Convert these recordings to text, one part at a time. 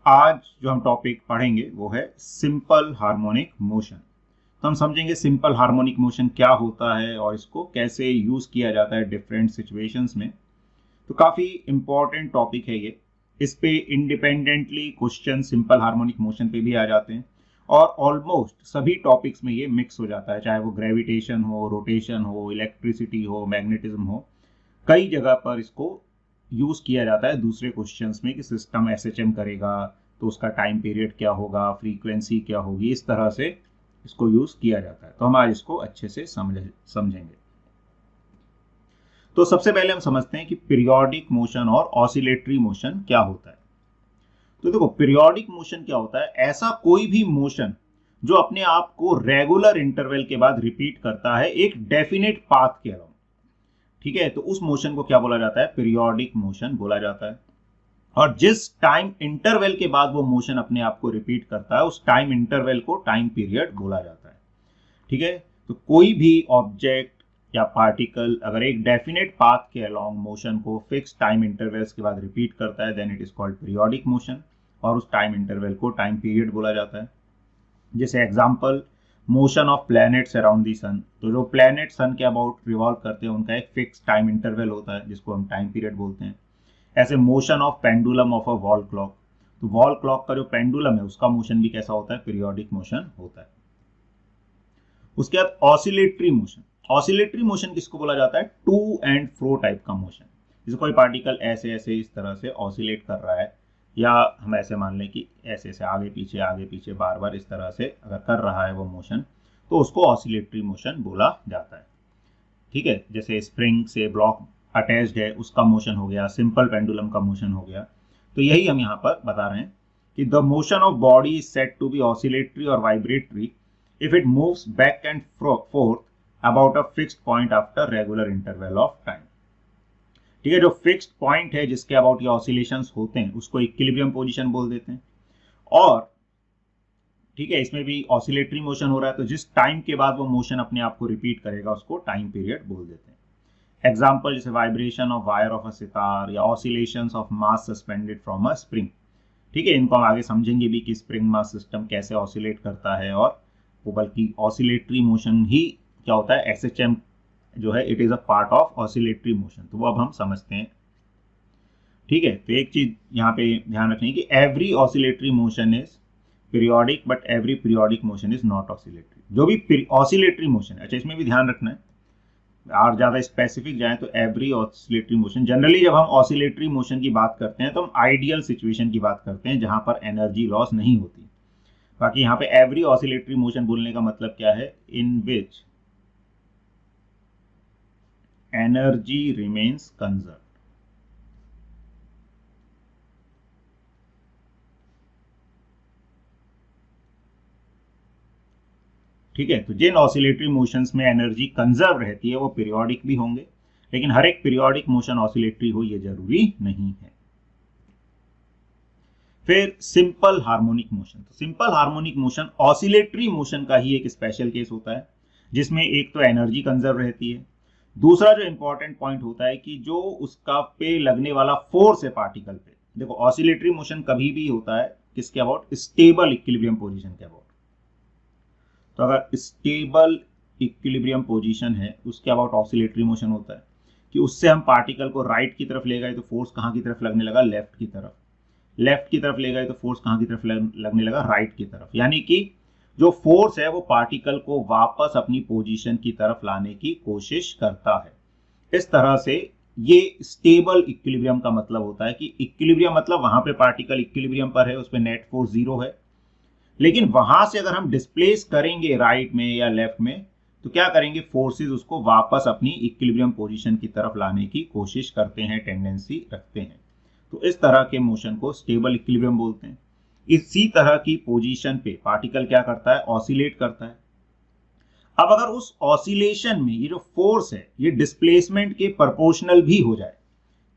आज जो हम टॉपिक पढ़ेंगे वो है सिंपल हार्मोनिक मोशन। तो हम समझेंगे सिंपल हार्मोनिक मोशन क्या होता है और इसको कैसे यूज किया जाता है डिफरेंट सिचुएशंस में। तो काफी इंपॉर्टेंट टॉपिक है ये। इस पे independently question simple harmonic motion पे भी आ जाते हैं और ऑलमोस्ट सभी टॉपिक्स में ये मिक्स हो जाता है, चाहे वो ग्रेविटेशन हो, रोटेशन हो, इलेक्ट्रिसिटी हो, मैग्नेटिज्म हो। कई जगह पर इसको यूज किया जाता है दूसरे क्वेश्चंस में कि सिस्टम एसएचएम करेगा तो उसका टाइम पीरियड क्या होगा, फ्रीक्वेंसी क्या होगी, इस तरह से इसको यूज किया जाता है। तो हम आज इसको अच्छे से समझेंगे। तो सबसे पहले हम समझते हैं कि पीरियोडिक मोशन और ऑसिलेटरी मोशन क्या होता है। तो देखो, पीरियोडिक मोशन क्या होता है? ऐसा कोई भी मोशन जो अपने आप को रेगुलर इंटरवल के बाद रिपीट करता है एक डेफिनेट पाथ के अलावा। ठीक है, तो उस मोशन को क्या बोला जाता है? पीरियोडिक मोशन बोला जाता है। और जिस टाइम इंटरवल के बाद वो मोशन अपने आप को रिपीट करता है उस टाइम इंटरवल को टाइम पीरियड बोला जाता है। ठीक है, तो कोई भी ऑब्जेक्ट या पार्टिकल अगर एक डेफिनेट पाथ के अलोंग मोशन को फिक्स टाइम इंटरवल्स के बाद रिपीट करता है then it is called periodic motion, और उस टाइम इंटरवल को टाइम पीरियड बोला जाता है। जैसे example, motion of planets around the sun. तो जो प्लैनेट सन के अबाउट रिवॉल्व करते हैं उनका एक फिक्स टाइम इंटरवल होता है जिसको हम टाइम पीरियड बोलते हैं। ऐसे motion of pendulum of a wall clock. तो वॉल क्लॉक का जो पेंडुलम है उसका मोशन भी कैसा होता है? पीरियोडिक मोशन होता है। उसके बाद ऑसिलेटरी मोशन। ऑसिलेटरी मोशन किसको बोला जाता है? टू एंड फ्रो टाइप का मोशन। जैसे कोई पार्टिकल ऐसे ऐसे इस तरह से ऑसिलेट कर रहा है, या हम ऐसे मान लें कि ऐसे ऐसे आगे पीछे बार बार इस तरह से अगर कर रहा है वो मोशन, तो उसको ऑसिलेटरी मोशन बोला जाता है। ठीक है, जैसे स्प्रिंग से ब्लॉक अटैच्ड है उसका मोशन हो गया, सिंपल पेंडुलम का मोशन हो गया। तो यही हम यहाँ पर बता रहे हैं कि the motion of body is said to be oscillatory और vibratory if it moves back and forth about a fixed point after regular interval of time। ठीक है, जो फिक्स्ड पॉइंट है जिसके अबाउट ये ऑसिलेशंस होते हैं उसको इक्विलिब्रियम पोजीशन बोल देते हैं। और ठीक है, इसमें भी ऑसिलेटरी मोशन हो रहा है तो जिस टाइम के बाद वो मोशन अपने आप को रिपीट करेगा उसको टाइम पीरियड बोल देते हैं। एग्जाम्पल जैसे vibration of wire of a sitar या oscillations of mass suspended from a spring. ठीक है, इनको हम आगे समझेंगे भी कि स्प्रिंग मास सिस्टम कैसे ऑसिलेट करता है, और वो बल्कि ऑसिलेटरी मोशन ही क्या होता है, एसएचएम जो है it is a part of oscillatory motion. तो वो अब हम समझते हैं। ठीक है, तो एक चीज यहाँ पे ध्यान रखनी है कि every oscillatory motion is periodic but every periodic motion is not oscillatory. जो भी ऑसिलेटरी मोशन है, अच्छा इसमें भी ध्यान रखना है, और ज्यादा स्पेसिफिक जाए तो एवरी ऑसिलेटरी मोशन। जनरली जब हम ऑसिलेटरी मोशन की बात करते हैं तो हम आइडियल सिचुएशन की बात करते हैं जहां पर एनर्जी लॉस नहीं होती। बाकी यहाँ पे एवरी ऑसिलेटरी मोशन बोलने का मतलब क्या है? इन विच एनर्जी रिमेन्स कंजर्व। ठीक है, तो जिन ऑसिलेटरी मोशंस में एनर्जी कंजर्व रहती है वो पीरियोडिक भी होंगे, लेकिन हर एक पीरियोडिक मोशन ऑसिलेटरी हो ये जरूरी नहीं है। फिर सिंपल हार्मोनिक मोशन। तो simple harmonic motion oscillatory motion का ही एक स्पेशल केस होता है जिसमें एक तो एनर्जी कंजर्व रहती है, दूसरा जो इंपॉर्टेंट पॉइंट होता है कि जो उसका पे लगने वाला फोर्स है पार्टिकल पे। देखो, ऑसिलेटरी मोशन कभी भी होता है किसके अबाउट? स्टेबल इक्विलिब्रियम पोजीशन के अबाउट। तो अगर स्टेबल इक्विलिब्रियम पोजीशन है उसके अबाउट ऑसिलेटरी मोशन होता है कि उससे हम पार्टिकल को राइट की तरफ ले गए तो फोर्स कहाँ की तरफ लगने लगा? लेफ्ट की तरफ। लेफ्ट की तरफ ले गए तो फोर्स कहाँ की तरफ लगने लगा? राइट की तरफ। यानी कि जो फोर्स है वो पार्टिकल को वापस अपनी पोजीशन की तरफ लाने की कोशिश करता है। इस तरह से ये स्टेबल इक्विलिब्रियम का मतलब होता है कि इक्विलिब्रियम मतलब वहां पे पार्टिकल इक्विलिब्रियम पर है, उस पर नेट फोर्स जीरो है, लेकिन वहां से अगर हम डिस्प्लेस करेंगे राइट में या लेफ्ट में तो क्या करेंगे? फोर्सेस उसको वापस अपनी इक्विलिब्रियम पोजीशन की तरफ लाने की कोशिश करते हैं, टेंडेंसी रखते हैं। तो इस तरह के मोशन को स्टेबल इक्विलिब्रियम बोलते हैं। इसी तरह की पोजीशन पे पार्टिकल क्या करता है? ऑसिलेट करता है। अब अगर उस ऑसिलेशन में ये जो फोर्स है ये डिस्प्लेसमेंट के प्रोपोर्शनल भी हो जाए,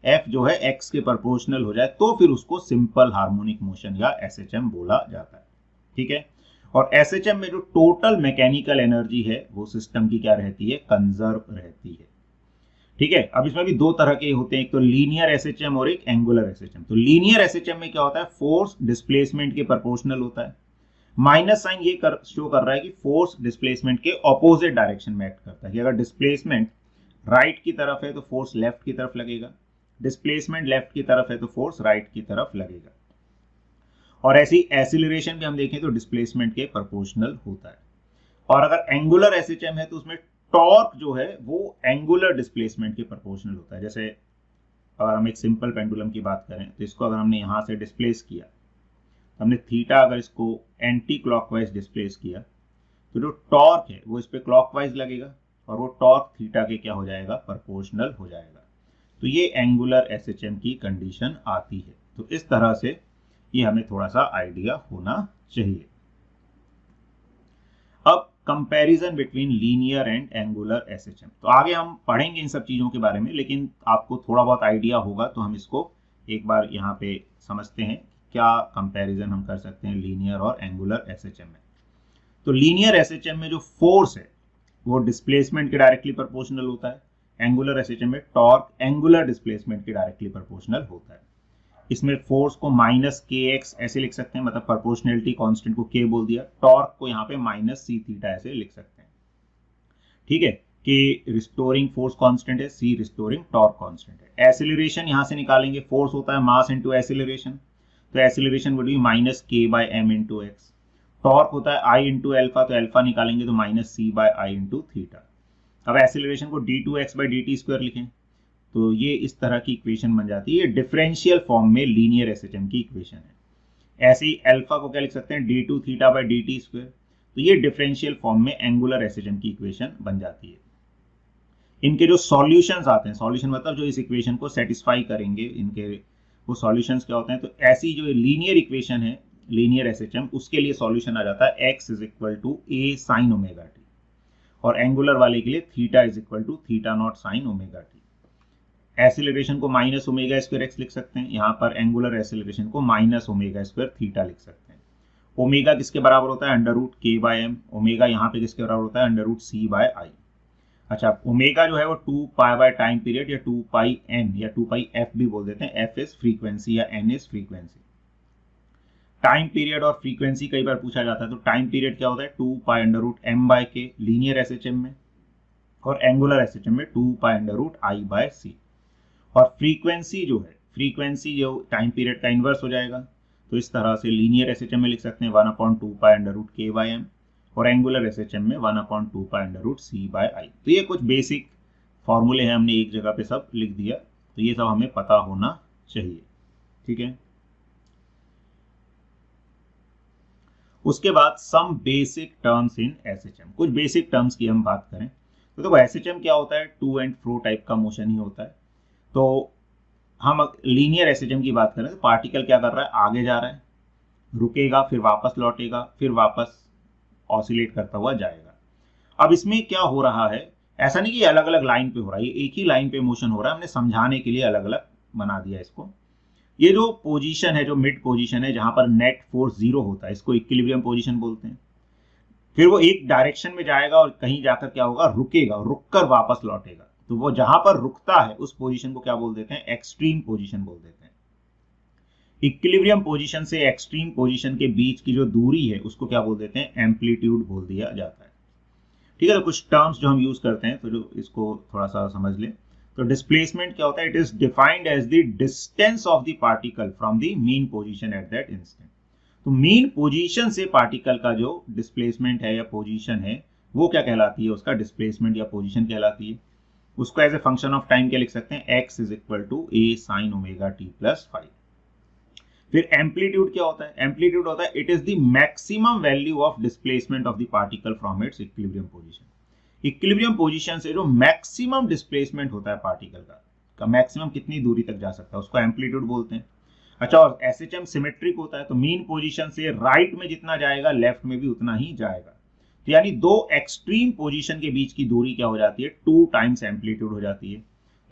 एफ जो है एक्स के प्रोपोर्शनल हो जाए, तो फिर उसको सिंपल हार्मोनिक मोशन या एसएचएम बोला जाता है। ठीक है, और एसएचएम में जो टोटल मैकेनिकल एनर्जी है वो सिस्टम की क्या रहती है? कंजर्व रहती है। ठीक है, अब इसमें भी दो तरह के होते हैं, एक तो लीनियर एसएचएम और एक एंगुलर एसएचएम। तो लीनियर एसएचएम में क्या होता है, फोर्स डिस्प्लेसमेंट के प्रोपोर्शनल होता है। माइनस साइन ये शो कर रहा है कि फोर्स डिस्प्लेसमेंट के ऑपोजिट डायरेक्शन में एक्ट करता है, कि अगर डिस्प्लेसमेंट राइट की तरफ है तो फोर्स लेफ्ट की तरफ लगेगा, डिस्प्लेसमेंट लेफ्ट की तरफ है तो फोर्स राइट की तरफ लगेगा। और ऐसी एक्सीलरेशन भी हम देखें तो डिस्प्लेसमेंट के प्रोपोर्शनल होता है। और अगर एंगुलर एसएचएम है तो उसमें टॉर्क जो है वो एंगुलर डिस्प्लेसमेंट के प्रोपोर्शनल होता है। जैसे अगर हम एक सिंपल पेंडुलम की बात करें तो इसको अगर हमने यहां से डिस्प्लेस किया, हमने थीटा अगर इसको एंटी क्लॉकवाइज डिस्प्लेस किया, तो जो टॉर्क है वो इस पे क्लॉकवाइज लगेगा और वो टॉर्क थीटा के क्या हो जाएगा, प्रोपोर्शनल हो जाएगा। तो ये एंगुलर एसएचएम की कंडीशन आती है। तो इस तरह से ये हमें थोड़ा सा आइडिया होना चाहिए। अब comparison between linear and angular SHM, तो आगे हम पढ़ेंगे इन सब चीजों के बारे में, लेकिन आपको थोड़ा बहुत आइडिया होगा तो हम इसको एक बार यहाँ पे समझते हैं क्या कंपैरिजन हम कर सकते हैं लीनियर और एंगुलर एसएचएम में। तो लीनियर एसएचएम में जो फोर्स है वो डिस्प्लेसमेंट के डायरेक्टली प्रोपोर्शनल होता है, एंगुलर एसएचएम में टॉर्क एंगुलर डिस्प्लेसमेंट के डायरेक्टली प्रोपोर्शनल होता है। इसमें फोर्स को माइनस के एक्स ऐसे लिख सकते हैं, मतलब प्रोपोर्शनलिटी कांस्टेंट को के बोल दिया, टॉर्क को यहाँ पे माइनस सी थीटा ऐसे लिख सकते हैं। ठीक है, कि रिस्टोरिंग फोर्स कांस्टेंट है, सी रिस्टोरिंग टॉर्क कांस्टेंट है। एक्सीलरेशन यहां से निकालेंगे, फोर्स होता है मास इनटू एक्सीलरेशन, तो acceleration would be minus k by m into x. Torque होता है आई इंटू एल्फा, तो एल्फा निकालेंगे तो minus c by I into theta. अब एक्सीलरेशन को d two x by d t square लिखें तो ये इस तरह की इक्वेशन बन जाती है। डिफरेंशियल फॉर्म में लीनियर एसएचएम की इक्वेशन है। ऐसे ही अल्फा को क्या लिख सकते हैं, d two theta by d t square, तो ये डिफरेंशियल फॉर्म में एंगुलर एसएचएम की इक्वेशन बन जाती है। इनके जो सॉल्यूशंस आते हैं, सॉल्यूशन मतलब जो इस इक्वेशन को सेटिस्फाई करेंगे, इनके वो सॉल्यूशंस क्या होते हैं, तो ऐसी जो लीनियर इक्वेशन है लीनियर एसएचएम, उसके लिए सॉल्यूशन आ जाता है x is equal to a sine omega t, और एंगुलर वाले के लिए theta is equal to theta naught sine omega t. Acceleration को माइनस ओमेगा स्क्वायर एक्स लिख सकते हैं, यहाँ पर एंगुलर एक्सीलरेशन को माइनस ओमेगा स्क्वायर थीटा लिख सकते हैं। ओमेगा किसके बराबर होता है, under root k by m, omega यहाँ पे किसके बराबर होता है, अंडर रूट सी बाय आई। अच्छा, ओमेगा जो है वो 2 पाई बाय टाइम पीरियड या 2 पाई एन या 2 पाई एफ भी बोल देते हैं, एफ इज फ्रीक्वेंसी या n is frequency. Time period और फ्रीक्वेंसी कई बार पूछा जाता है, तो टाइम पीरियड क्या होता है, 2 pi under root M by K linear SHM में, और एंगुलर एसएचएम में 2 pi under root I by C. और फ्रीक्वेंसी जो है, फ्रीक्वेंसी जो टाइम पीरियड का इनवर्स हो जाएगा, तो इस तरह से लीनियर एसएचएम में लिख सकते हैं 1/2 पाई under root k by M, और एंगुलर एसएचएम में 1/2 पाई अंडर रूट सी बाय आई। तो ये कुछ बेसिक फॉर्मूले हैं, हमने एक जगह पे सब लिख दिया, तो ये सब हमें पता होना चाहिए। ठीक है, उसके बाद some basic terms in SHM, कुछ बेसिक टर्म्स की हम बात करें तो देखो एसएचएम क्या होता है, टू एंड फ्रो टाइप का मोशन ही होता है। तो हम लीनियर एसएचएम की बात करें तो पार्टिकल क्या कर रहा है, आगे जा रहा है, रुकेगा, फिर वापस लौटेगा, फिर वापस ऑसिलेट करता हुआ जाएगा। अब इसमें क्या हो रहा है, ऐसा नहीं कि अलग अलग लाइन पे हो रहा है, ये एक ही लाइन पे मोशन हो रहा है, हमने समझाने के लिए अलग अलग बना दिया इसको। ये जो पोजीशन है, जो मिड पोजीशन है जहां पर नेट फोर्स 0 होता है, इसको इक्विलिब्रियम पोजीशन बोलते हैं। फिर वो एक डायरेक्शन में जाएगा और कहीं जाकर क्या होगा, रुकेगा, रुककर वापस लौटेगा, तो वो जहां पर रुकता है उस पोजीशन को क्या बोल देते हैं, एक्सट्रीम पोजीशन बोल देते हैं। इक्विलिब्रियम पोजीशन से एक्सट्रीम पोजीशन के बीच की जो दूरी है उसको क्या बोल देते हैं, एम्पलीट्यूड बोल दिया जाता है। ठीक है, तो कुछ टर्म्स जो हम यूज करते हैं तो जो इसको थोड़ा सा समझ लें। तो डिस्प्लेसमेंट क्या होता है, it is defined as the distance of the particle from the mean position at that instant. तो मीन पोजीशन से पार्टिकल का जो डिस्प्लेसमेंट है या पोजीशन है वो क्या कहलाती है, उसका डिस्प्लेसमेंट या पोजीशन कहलाती है। उसको as a function of time क्या लिख सकते हैं, x is equal to a sine omega T plus 5। फिर एम्पलीट्यूड क्या होता है, एम्पलीट्यूड होता है it is the maximum value of displacement of the particle from its equilibrium position. Equilibrium position से जो मैक्सिमम डिस्प्लेसमेंट होता है पार्टिकल का मैक्सिमम कितनी दूरी तक जा सकता है उसको एम्पलीट्यूड बोलते हैं। अच्छा, और एसएचएम सिमेट्रिक होता है, तो मीन पोजीशन से राइट में जितना जाएगा लेफ्ट में भी उतना ही जाएगा। तो यानी दो एक्सट्रीम पोजीशन के बीच की दूरी क्या हो जाती है, 2 टाइम्स एम्पलीट्यूड हो जाती है।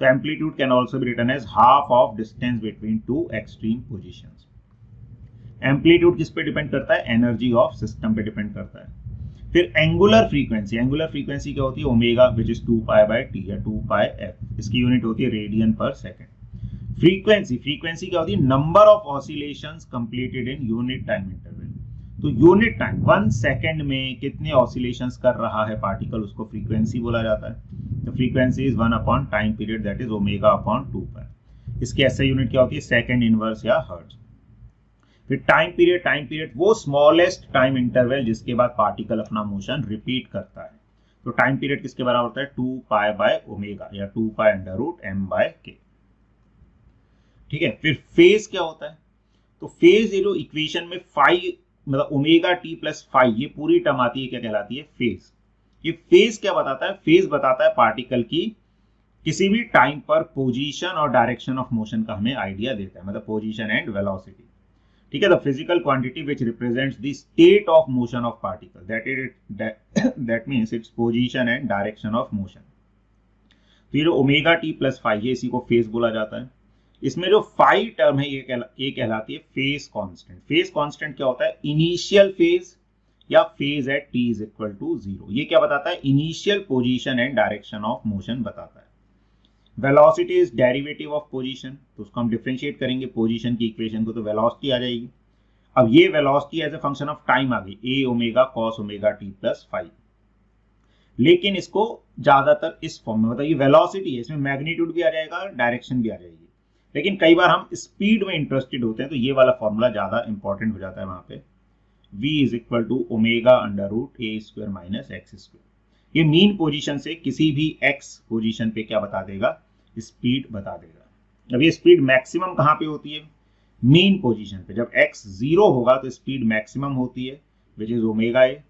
तो amplitude can also be written as half of distance between 2 extreme positions. Amplitude किस पे डिपेंड करता है, एनर्जी ऑफ सिस्टम पे डिपेंड करता है। फिर एंगुलर फ्रीक्वेंसी क्या होती है, omega which is 2 pi by T या 2 पाई एफ, इसकी यूनिट होती है रेडियन पर सेकेंड। फ्रीक्वेंसी क्या होती है, number of oscillations completed in unit time interval. तो यूनिट टाइम 1 सेकेंड में कितने ऑसिलेशंस कर रहा है पार्टिकल, उसको फ्रीक्वेंसी बोला जाता है। तो frequency is 1 upon time period, that is omega upon 2 पाई। इसकी ऐसे यूनिट क्या होती है, सेकेंड इनवर्स या हर्ट्ज। फिर टाइम पीरियड वो स्मॉलेस्ट टाइम इंटरवल जिसके बाद पार्टिकल अपना मोशन रिपीट करता है। तो टाइम पीरियड किसके बराबर होता है, 2 पाई बाय ओमेगा या 2 pi under root M by k. ठीक है, फिर फेज क्या होता है, तो फेज ये जो इक्वेशन में फाई मतलब ओमेगा टी प्लस फाई ये पूरी टर्म आती है, क्या कहलाती है, फेज। ये फेज क्या बताता है, फेज बताता है पार्टिकल की किसी भी टाइम पर पोजीशन और डायरेक्शन ऑफ मोशन का हमें आइडिया देता है, मतलब पोजीशन एंड वेलोसिटी। ठीक है, the physical quantity which represents the state of motion of particle, that means its position and direction of motion. तो ये जो ओमेगा टी प्लस फाई है, इसी को फेज बोला जाता है। इसमें जो फाई टर्म है ये कहलाती है फेज कांस्टेंट। फेज कांस्टेंट क्या होता है, initial phase or phase at t is equal to 0। ये क्या बताता है, initial position and direction of motion बताता है। Velocity is derivative of position, तो उसको हम डिफरेंशिएट करेंगे पोजीशन की इक्वेशन को, तो वेलोसिटी आ जाएगी। अब ये velocity as a function of time आ गई, A omega cos omega T plus five. लेकिन इसको ज्यादातर इस फॉर्म में, मतलब ये वेलोसिटी है, इसमें मैग्नीट्यूड भी आ जाएगा, डायरेक्शन भी आ जाएगी। लेकिन कई बार हम स्पीड में इंटरेस्टेड होते हैं, तो ये वाला फॉर्मूला ज्यादा इंपॉर्टेंट हो जाता है वहां पे, v is equal to omega under root A square minus x square. ये मीन पोजीशन से किसी भी x पोजीशन पे क्या बता देगा, स्पीड बता देगा। अब ये स्पीड मैक्सिमम कहां पे होती है, मीन पोजीशन पे। जब x 0 होगा तो स्पीड मैक्सिमम होती है which is omega A.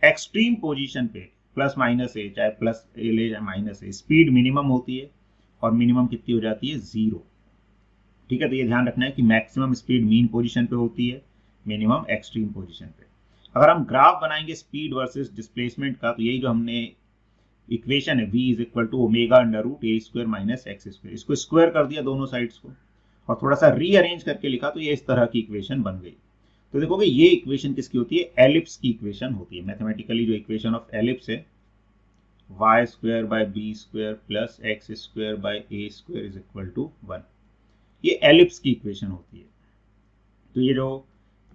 Extreme position पे प्लस माइनस ए, चाहे प्लस ए ले चाहे माइनस ए, स्पीड मिनिमम होती है और मिनिमम कितनी हो जाती है, 0। ठीक है, तो ये ध्यान रखना है कि मैक्सिमम स्पीड मीन पोजीशन पे होती है, मिनिमम एक्सट्रीम पोजीशन पे। अगर हम ग्राफ बनाएंगे स्पीड वर्सेस डिस्प्लेसमेंट का, तो यही जो हमने इक्वेशन है v is equal to omega under root A square minus x square, इसको स्क्वायर कर दिया दोनों साइड्स को और थोड़ा सा रीअरेंज करके लिखा, तो ये इस तरह की इक्वेशन बन गई। तो देखोगे ये इक्वेशन किसकी होती है, एलिप्स की इक्वेशन होती है। मैथमेटिकली जो इक्वेशन ऑफ एलिप्स है, y square by b square plus x square by a square is equal to 1, ये एलिप्स की इक्वेशन होती है। तो ये जो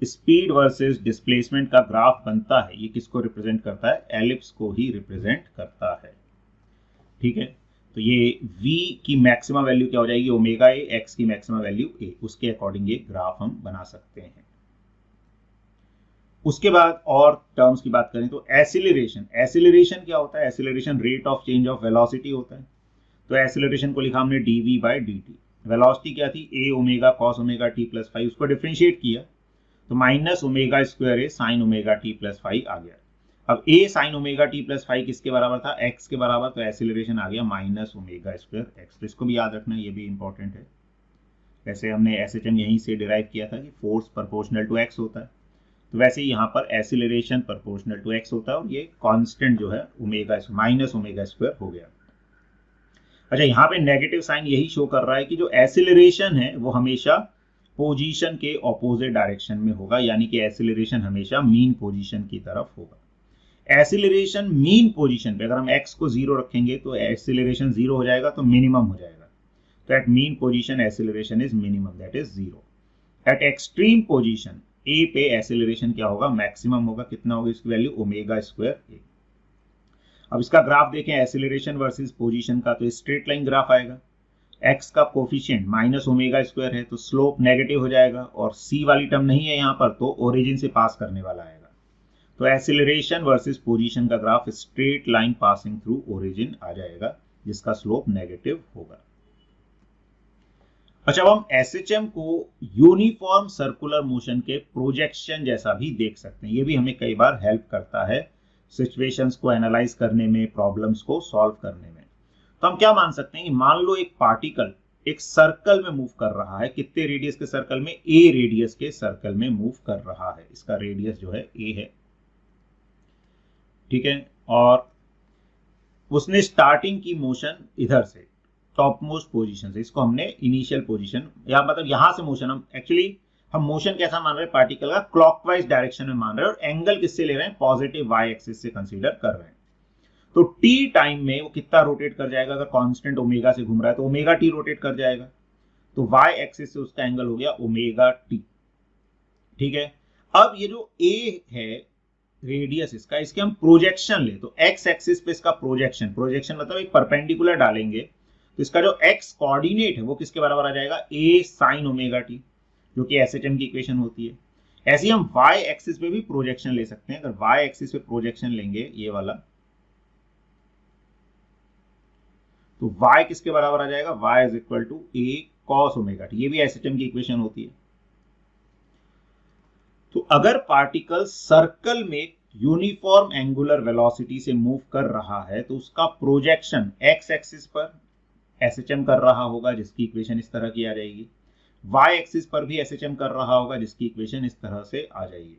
स्पीड वर्सेस डिस्प्लेसमेंट का ग्राफ बनता है, ये किसको रिप्रेजेंट करता है, एलिप्स को ही रिप्रेजेंट करता है। ठीक है, तो ये v की मैक्सिमम वैल्यू क्या हो जाएगी, ओमेगा ए, x की मैक्सिमम वैल्यू a, उसके अकॉर्डिंग ये ग्राफ हम बना सकते हैं। उसके बाद और टर्म्स की बात करें तो एसिलरेशन क्या होता है, acceleration rate of change of velocity होता है। तो एसिलरेशन को लिखा हमने dv बाय dt। वेलोसिटी क्या थी, a omega cos omega T plus five, उसको डिफरेंशिएट किया तो minus omega square A sine omega T plus five आ गया। अब a sine omega T plus five किसके बराबर था, x के बराबर, तो एसिलरेशन आ गया माइनस ओमेगा स्क्वायर एक्स। तो इसको भी याद रखना, ये भी इंपॉर्टेंट है। वैसे हमने एसएचएम यहीं से डिराइव किया था कि फोर्स प्रोपोर्शनल टू x होता है, तो वैसे ही यहाँ पर एसिलरेशन प्रोपोर्शनल टू x होता है और ये कांस्टेंट जो है ओमेगा माइनस ओमेगा स्क्वायर हो गया। अच्छा, यहाँ पे नेगेटिव साइन यही शो कर रहा है कि जो एसिलरेशन है वो हमेशा पोजीशन के ऑपोजिट डायरेक्शन में होगा, यानी कि एसिलरेशन हमेशा मीन पोजीशन की तरफ होगा। एसिलरेशन मीन पोजीशन पे अगर हम x को 0 रखेंगे तो एसिलरेशन 0 हो जाएगा, तो मिनिमम हो जाएगा। तो at mean position acceleration is minimum, that is 0। At extreme position a पे एसिलरेशन क्या होगा, मैक्सिमम होगा। कितना होगा इसकी वैल्यू, ओमेगा स्क्वायर a। अब इसका ग्राफ देखें एसिलरेशन वर्सेस पोजीशन का, तो स्ट्रेट लाइन ग्राफ आएगा। x का कोफिशिएंट माइनस ओमेगा स्क्वायर है तो स्लोप नेगेटिव हो जाएगा, और c वाली टर्म नहीं है यहाँ पर, तो ओरिजिन से पास करने वाला आएगा। तो एसिलरेशन वर्सेस पोजीशन का graph straight line passing through origin आ जाएगा, जिसका स्लोप नेगेटिव होगा। अच्छा, अब हम एसएचएम को यूनिफॉर्म सर्कुलर मोशन के प्रोजेक्शन जैसा भी देख सकते हैं। ये भी हमें कई बार हेल्प करता है सिचुएशंस को एनालाइज करने में, प्रॉब्लम्स को सॉल्व करने में। तो हम क्या मान सकते हैं कि मान लो एक पार्टिकल एक सर्कल में मूव कर रहा है, कितने रेडियस के सर्कल में, a रेडियस के सर्कल में मूव कर रहा है। इसका रेडियस जो है a है, ठीक है, और उसने स्टार्टिंग की मोशन इधर से टॉप मोस्ट पोजीशन से, इसको हमने इनिशियल पोजीशन, या मतलब यहां से मोशन हम एक्चुअली हम मोशन कैसा मान रहे हैं, पार्टिकल का क्लॉकवाइज डायरेक्शन में मान रहे हैं, और एंगल किससे ले रहे हैं, पॉजिटिव वाई एक्सिस से कंसीडर कर रहे हैं। तो टी टाइम में वो कितना रोटेट कर जाएगा, अगर कांस्टेंट ओमेगा से घूम रहा है तो ओमेगा टी रोटेट कर जाएगा, तो वाई एक्सिस से उसका एंगल हो गया ओमेगा टी। ठीक है, अब ये जो ए है रेडियस इसका, इसके हम प्रोजेक्शन ले तो एक्स एक्सिस पे इसका प्रोजेक्शन मतलब एक परपेंडिकुलर डालेंगे, तो इसका जो एक्स कोऑर्डिनेट है वो किसके बराबर आ जाएगा, ए साइन ओमेगा टी, जो कि एसएचएम की इक्वेशन होती है। ऐसे ही हम वाई एक्सिस पे भी प्रोजेक्शन ले सकते हैं। अगर वाई एक्सिस पे प्रोजेक्शन लेंगे ये वाला, तो y किसके बराबर आ जाएगा, y is equal to a cos omega t, ये भी एसएचएम की इक्वेशन होती है। तो अगर पार्टिकल सर्कल में यूनिफॉर्म एंगुलर वेलोसिटी से मूव कर रहा है तो उसका प्रोजेक्शन एक्स एक्सिस पर एसएचएम कर रहा होगा, जिसकी इक्वेशन इस तरह की आ जाएगी, y एक्सिस पर भी एसएचएम कर रहा होगा, जिसकी इक्वेशन इस तरह से आ जाएगी।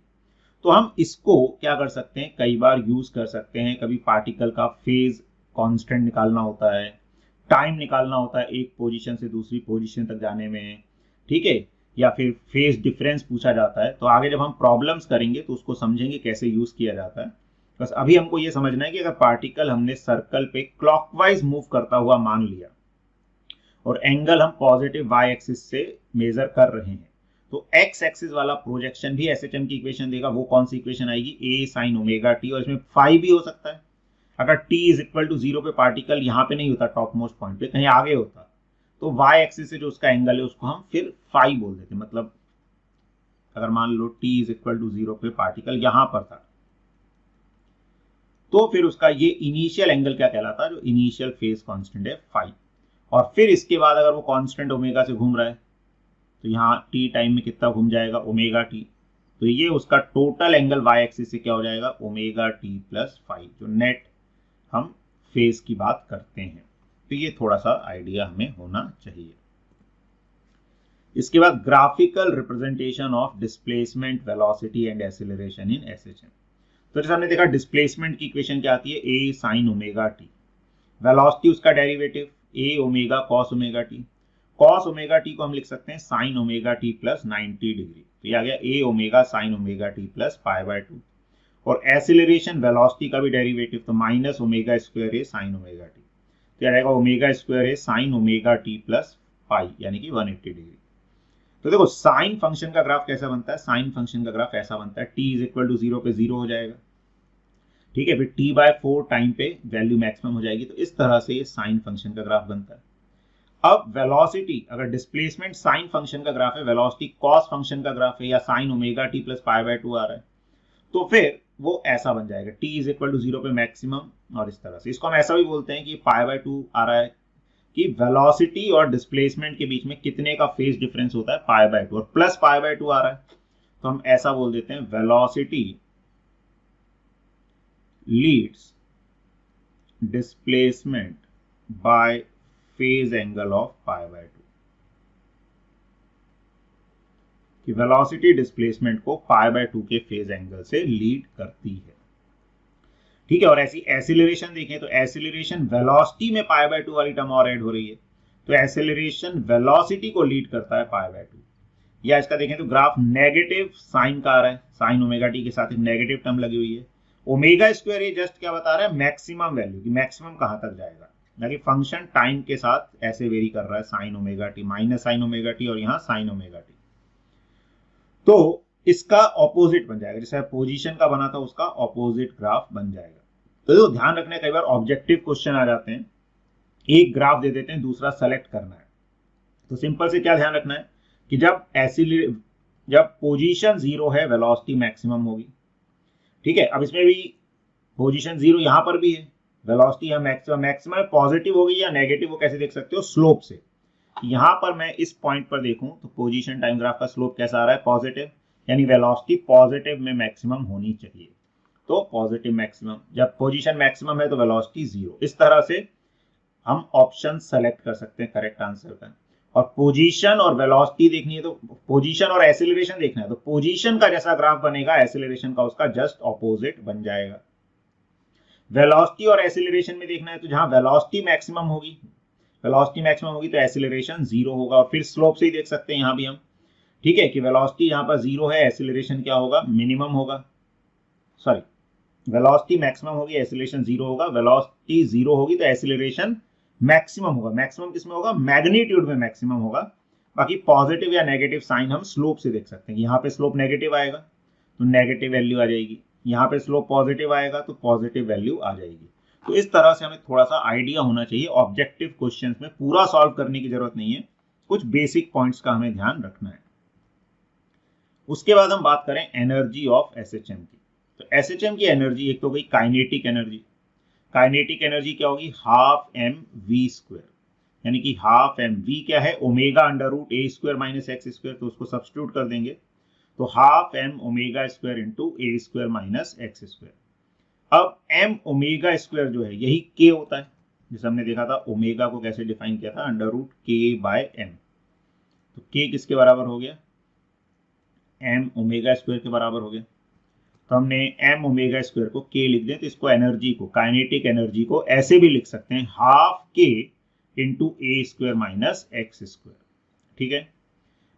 तो हम इसको क्या कर सकते हैं, कई बार यूज कर सकते हैं। कभी पार्टिकल का फेज कांस्टेंट निकालना होता है, टाइम निकालना होता है एक पोजीशन से दूसरी पोजीशन तक जाने में, ठीक है, या फिर फेज डिफरेंस पूछा जाता है। तो आगे जब हम प्रॉब्लम्स करेंगे तो उसको समझेंगे कैसे यूज किया जाता है। बस अभी हमको ये समझना है कि अगर पार्टिकल हमने सर्कल पे क्लॉकवाइज मूव करता हुआ मान लिया और एंगल हम पॉजिटिव वाई एक्सिस से मेजर कर रहे हैं, तो एक्स एक्सिस वाला प्रोजेक्शन भी एसएचएम की इक्वेशन देगा। वो कौन सी इक्वेशन आएगी, ए साइन ओमेगा टी, और इसमें फाई भी हो सकता है। अगर t इज इक्वल टू 0 पे पार्टिकल यहाँ पे नहीं होता, टॉप मोस्ट पॉइंट पे कहीं आगे होता, तो y एक्सिस से जो उसका एंगल है उसको हम फिर फाई बोल देते। मतलब अगर मान लो t इज इक्वल टू 0 पे पार्टिकल यहाँ पर था, तो फिर उसका ये इनिशियल एंगल क्या कहलाता है, जो इनिशियल फेज कांस्टेंट है फाई। और फिर इसके बाद अगर वो कांस्टेंट ओमेगा से घूम रहा है तो यहाँ t टाइम में कितना घूम जाएगा, ओमेगा टी, तो ये उसका टोटल एंगल y एक्सिस से क्या हो जाएगा, ओमेगा टी प्लस फाई, जो नेट हम फेज की बात करते हैं। तो ये थोड़ा सा आइडिया हमें होना चाहिए। इसके बाद graphical representation of displacement, velocity and acceleration in SHM. तो जैसे हमने देखा डिस्प्लेसमेंट की इक्वेशन क्या आती है, A sine omega T, velocity उसका derivative A omega cos omega T, cos omega T को हम लिख सकते हैं sine omega T plus 90 degree, तो ये आ गया A omega sine omega T plus pi by 2। और एक्सीलरेशन वेलोसिटी का भी डेरिवेटिव, तो minus omega square A sine omega T, तो रहेगा omega square A sine omega T plus pi, यानी कि 180 डिग्री। तो देखो साइन फंक्शन का ग्राफ कैसा बनता है, साइन फंक्शन का ग्राफ ऐसा बनता है, t इज इक्वल टू 0 पे 0 हो जाएगा, ठीक है, फिर t/4 टाइम पे वैल्यू मैक्सिमम हो जाएगी। तो इस तरह से ये साइन फंक्शन का ग्राफ बनता है। अब वेलोसिटी, अगर डिस्प्लेसमेंट साइन फंक्शन का ग्राफ है, वेलोसिटी कॉस फंक्शन का ग्राफ है, या sign omega T plus pi by 2 आ रहा है, तो फिर वो ऐसा बन जाएगा, t इज इक्वल टू 0 पे मैक्सिमम, और इस तरह से। इसको हम ऐसा भी बोलते हैं कि पाई बाय 2 आ रहा है कि वेलोसिटी और डिस्प्लेसमेंट के बीच में कितने का फेज डिफरेंस होता है, पाई बाय 2, और प्लस पाई बाय 2 आ रहा है, तो हम ऐसा बोल देते हैं velocity leads displacement by phase angle of pi by 2, कि वेलोसिटी डिस्प्लेसमेंट को पाई बाय 2 के फेज एंगल से लीड करती है, ठीक है। और ऐसी एक्सीलरेशन देखें तो एक्सीलरेशन वेलोसिटी में पाई बाय 2 वाली टर्म और ऐड हो रही है, तो एक्सीलरेशन वेलोसिटी को लीड करता है पाई बाय 2। या इसका देखें तो ग्राफ नेगेटिव साइन का आ रहा है, साइन ओमेगा टी के साथ एक नेगेटिव टर्म लगी हुई है। ओमेगा स्क्वायर ये जस्ट क्या बता रहा है, मैक्सिमम वैल्यू, कि मैक्सिमम कहां तक जाएगा, यानी फंक्शन टाइम के साथ ऐसे वेरी कर रहा है, sign omega T, minus sign omega t, और यहाँ साइन ओमेगा टी। तो इसका ऑपोजिट बन जाएगा, जैसे पोजीशन का बना था उसका ऑपोजिट ग्राफ बन जाएगा। तो ध्यान रखना, कई बार ऑब्जेक्टिव क्वेश्चन आ जाते हैं, एक ग्राफ दे देते हैं, दूसरा सेलेक्ट करना है। तो सिंपल से क्या ध्यान रखना है कि जब पोजीशन 0 है वेलोसिटी मैक्सिमम होगी, ठीक है। अब इसमें भी पोजीशन 0 यहां पर भी है, वेलोसिटी यहाँ मैक्सिमम पॉजिटिव होगी या नेगेटिव, वो कैसे देख सकते हो, स्लोप से। यहां पर मैं इस पॉइंट पर देखूं तो पोजीशन टाइम ग्राफ का स्लोप कैसा आ रहा है, पॉजिटिव, यानी वेलोसिटी पॉजिटिव में मैक्सिमम होनी चाहिए, तो पॉजिटिव मैक्सिमम। जब पोजीशन मैक्सिमम है तो वेलोसिटी 0। इस तरह से हम ऑप्शन सेलेक्ट कर सकते हैं करेक्ट आंसर का। और पोजीशन और वेलोसिटी देखनी है तो पोजीशन और एक्सीलरेशन देखना है तो पोजीशन का जैसा ग्राफ बनेगा एक्सीलरेशन का उसका जस्ट ऑपोजिट बन जाएगा। वेलोसिटी और एक्सीलरेशन में देखना है तो जहां वेलोसिटी मैक्सिमम होगी तो एक्सीलरेशन 0 होगा, और फिर स्लोप से ही देख सकते हैं यहां भी हम, ठीक है, कि वेलोसिटी यहाँ पर 0 है, एक्सीलरेशन क्या होगा, मिनिमम होगा, सॉरी वेलोसिटी मैक्सिमम होगी, एक्सीलरेशन 0 होगा, वेलोसिटी 0 होगी तो एक्सीलरेशन मैक्सिमम होगा। मैक्सिमम किसमें होगा, मैग्नीट्यूड में मैक्सिमम होगा। बाकी पॉजिटिव या नेगेटिव साइन हम स्लोप से देख सकते हैं। यहाँ पे स्लोप नेगेटिव आएगा तो नेगेटिव वैल्यू आ जाएगी, यहाँ पे स्लोप पॉजिटिव आएगा तो पॉजिटिव वैल्यू आ जाएगी। तो इस तरह से हमें थोड़ा सा आइडिया होना चाहिए। ऑब्जेक्टिव क्वेश्चंस में पूरा सॉल्व करने की जरूरत नहीं है, कुछ बेसिक पॉइंट्स का हमें ध्यान रखना है। उसके बाद हम बात करें एनर्जी ऑफ एसएचएम की। तो एसएचएम की एनर्जी एक तो गई काइनेटिक एनर्जी। काइनेटिक एनर्जी क्या होगी, हाफ एम वी स्क्वायर, यानी कि हाफ एम वी क्या है, ओमेगा अंडर रूट ए स्क्वायर माइनस एक्स स्क्वायर, तो उसको सब्स्टिट्यूट कर देंगे तो half M omega square into A square minus x square. अब एम ओमेगा स्क्वायर जो है यही के होता है, जैसे हमने देखा था ओमेगा को कैसे डिफाइन किया था, under root k by M. तो के किसके बराबर हो गया, एम ओमेगा स्क्वायर के बराबर हो गया। तो हमने एम ओमेगा स्क्वायर को के लिख दें, तो इसको एनर्जी को, काइनेटिक एनर्जी को ऐसे भी लिख सकते हैं, हाफ के into A square minus x square. ठीक है,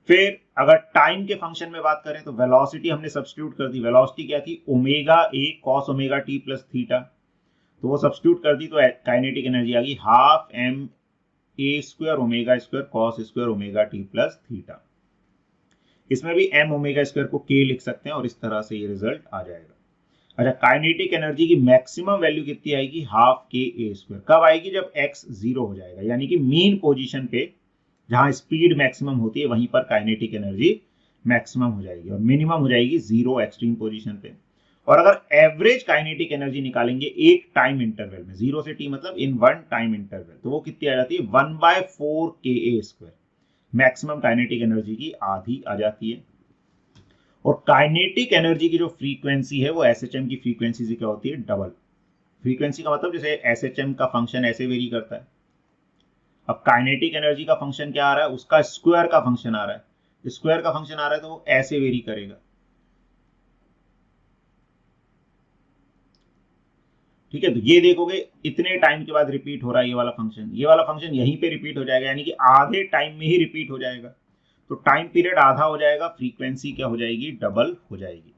फिर अगर टाइम के फंक्शन में बात करें तो वेलोसिटी हमने सब्स्टिट्यूट कर दी। वेलोसिटी क्या थी, omega A cos omega T plus theta, तो वो सब्स्टिट्यूट कर दी तो काइनेटिक एनर्जी आ गई half m a square omega square cos square omega T plus theta. इसमें भी एम ओमेगा स्क्वायर को के लिख सकते हैं और इस तरह से ये रिजल्ट आ जाएगा। अच्छा, काइनेटिक एनर्जी की मैक्सिमम वैल्यू कितनी आएगी, हाफ के ए स्क्वायर। कब आएगी, जब एक्स 0 हो जाएगा, यानी कि मीन पोजीशन पे जहां स्पीड मैक्सिमम होती है वहीं पर काइनेटिक एनर्जी मैक्सिमम हो जाएगी और मिनिमम हो जाएगी 0 एक्सट्रीम पोजीशन पे। और अगर एवरेज काइनेटिक एनर्जी निकालेंगे एक टाइम इंटरवल में, 0 से t मतलब इन वन टाइम इंटरवल, तो वो कितनी आ जाती है, 1/4 के A square. Maximum kinetic energy की आधी आ जाती है। और काइनेटिक एनर्जी की जो फ्रीक्वेंसी है वो एसएचएम की फ्रीक्वेंसी से क्या होती है, डबल। फ्रीक्वेंसी का मतलब जैसे एसएचएम का फंक्शन ऐसे वेरी करता है, अब काइनेटिक एनर्जी का फंक्शन क्या आ रहा है, उसका स्क्वायर का फंक्शन आ रहा है। स्क्वायर का फंक्शन आ रहा है तो वो ऐसे वेरी करेगा। ठीक है, तो ये देखोगे इतने टाइम के बाद रिपीट हो रहा है ये वाला फंक्शन, ये वाला फंक्शन यहीं पे रिपीट हो जाएगा, यानी कि आधे टाइम में ही रिपीट हो जाएगा। तो टाइम पीरियड आधा हो जाएगा, फ्रीक्वेंसी क्या हो जाएगी, डबल हो जाएगी।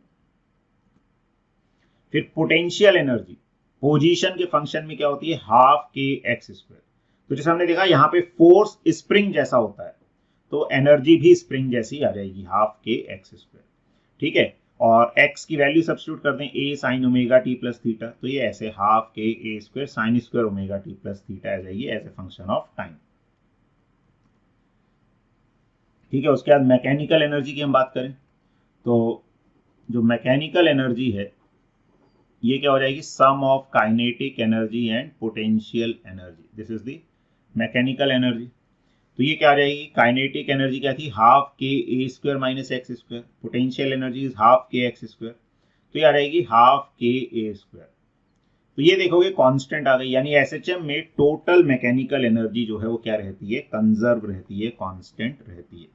फिर पोटेंशियल एनर्जी पोजीशन के फंक्शन में क्या होती है, हाफ के एक्स स्क्वायर। तो जैसे हमने देखा यहाँ पे फोर्स स्प्रिंग जैसा होता है, तो एनर्जी भी स्प्रिंग जैसी आ जाएगी, हाफ के एक्स स्क्वायर। ठीक है, और x की वैल्यू सब्स्टिट्यूट कर दें, a sine omega T plus theta, तो ये ऐसे half K A square sine square omega T plus theta आ जाएगी as a function of time. ठीक है, उसके बाद मैकेनिकल एनर्जी की हम बात करें तो जो मैकेनिकल एनर्जी है ये क्या हो जाएगी, sum of kinetic energy and potential energy, this is the mechanical energy. तो ये क्या आ जाएगी, काइनेटिक एनर्जी क्या थी, half K A square minus x square, potential energy is half K X square, तो ये आ जाएगी हाफ के ए स्क्वायर। तो ये देखोगे कांस्टेंट आ गई, यानी एसएचएम में टोटल मैकेनिकल एनर्जी जो है वो क्या रहती है, कंजर्व रहती है, कांस्टेंट रहती है।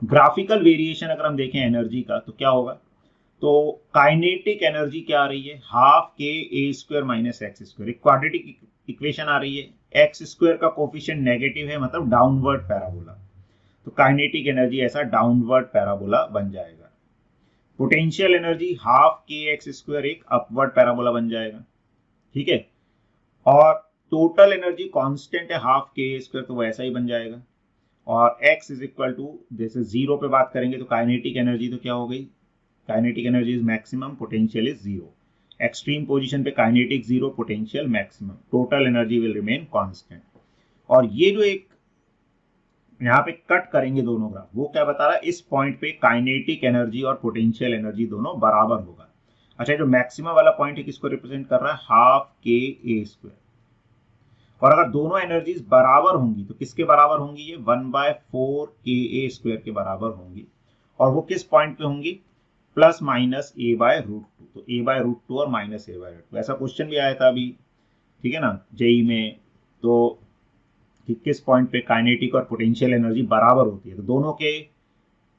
ग्राफिकल वेरिएशन अगर हम देखें एनर्जी का तो क्या होगा, तो काइनेटिक एनर्जी क्या आ रही है, half K A square minus x square, एक क्वाड्रेटिक इक्वेशन आ रही है, एक्स स्क्वायर का कोफिशिएंट नेगेटिव है मतलब डाउनवर्ड पैराबोला, तो काइनेटिक एनर्जी ऐसा डाउनवर्ड पैराबोला बन जाएगा। Potential energy half K X square एक अपवर्ड पैराबोला बन जाएगा। ठीक है, और टोटल एनर्जी कांस्टेंट है हाफ के स्क्वायर, तो वैसा ही बन जाएगा। और x इज इक्वल टू, जैसे 0 पे बात करेंगे तो काइनेटिक एनर्जी तो क्या हो गई, kinetic energy is maximum, potential is 0। Extreme position पे kinetic 0, potential maximum, total energy will remain constant. और ये जो एक यहाँ पे कट करेंगे दोनों ग्राफ, वो क्या बता रहा है, इस पॉइंट पे काइनेटिक एनर्जी और पोटेंशियल एनर्जी दोनों बराबर होगा। अच्छा, जो मैक्सिमम वाला पॉइंट है किसको रिप्रेजेंट कर रहा है, हाफ के ए स्क्वायर। और अगर दोनों एनर्जीज बराबर होंगी तो किसके बराबर होंगी, ये 1/4 के ए स्क्वायर के बराबर होंगी। और वो किस पॉइंट पे होंगी, प्लस माइनस a/√2, तो a/√2 और माइनस a/√2। ऐसा क्वेश्चन भी आया था अभी, ठीक है ना, जेई में, तो कि किस पॉइंट पे काइनेटिक और पोटेंशियल एनर्जी बराबर होती है। तो दोनों के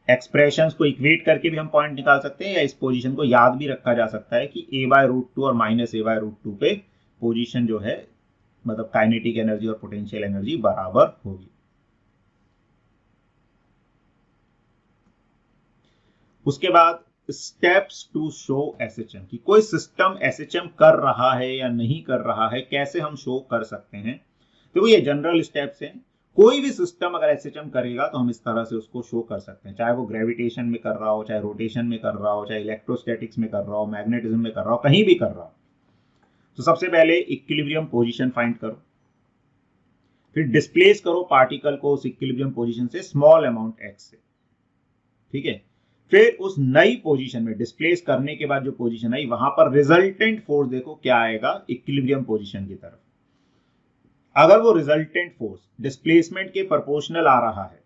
एक्सप्रेशंस को इक्वेट करके भी हम पॉइंट निकाल सकते हैं, या इस पोजीशन को याद भी रखा जा सकता है कि a/√2 और माइनस a/√2 पे पोजीशन जो है, मतलब काइनेटिक एनर्जी और पोटेंशियल एनर्जी बराबर होगी। उसके बाद स्टेप्स टू शो एसएचएम, कि कोई सिस्टम एसएचएम कर रहा है या नहीं कर रहा है, कैसे हम शो कर सकते हैं। तो ये जनरल स्टेप्स हैं। कोई भी सिस्टम अगर एसएचएम करेगा तो हम इस तरह से उसको शो कर सकते हैं, चाहे वो ग्रेविटेशन में कर रहा हो, चाहे रोटेशन में कर रहा हो, चाहे इलेक्ट्रोस्टैटिक्स में कर रहा हो, मैग्नेटिज्म में कर रहा हो, कहीं भी कर रहा हो। तो सबसे पहले इक्विलिब्रियम पोजीशन फाइंड करो, फिर डिस्प्लेस करो पार्टिकल को उस इक्विलिब्रियम पोजीशन से स्मॉल अमाउंट एक्स से, ठीक है। फिर उस नई पोजीशन में डिस्प्लेस करने के बाद जो पोजीशन आई वहां पर रिजल्टेंट फोर्स देखो क्या आएगा इक्विलिब्रियम पोजीशन की तरफ। अगर वो रिजल्टेंट फोर्स डिस्प्लेसमेंट के प्रोपोर्शनल आ रहा है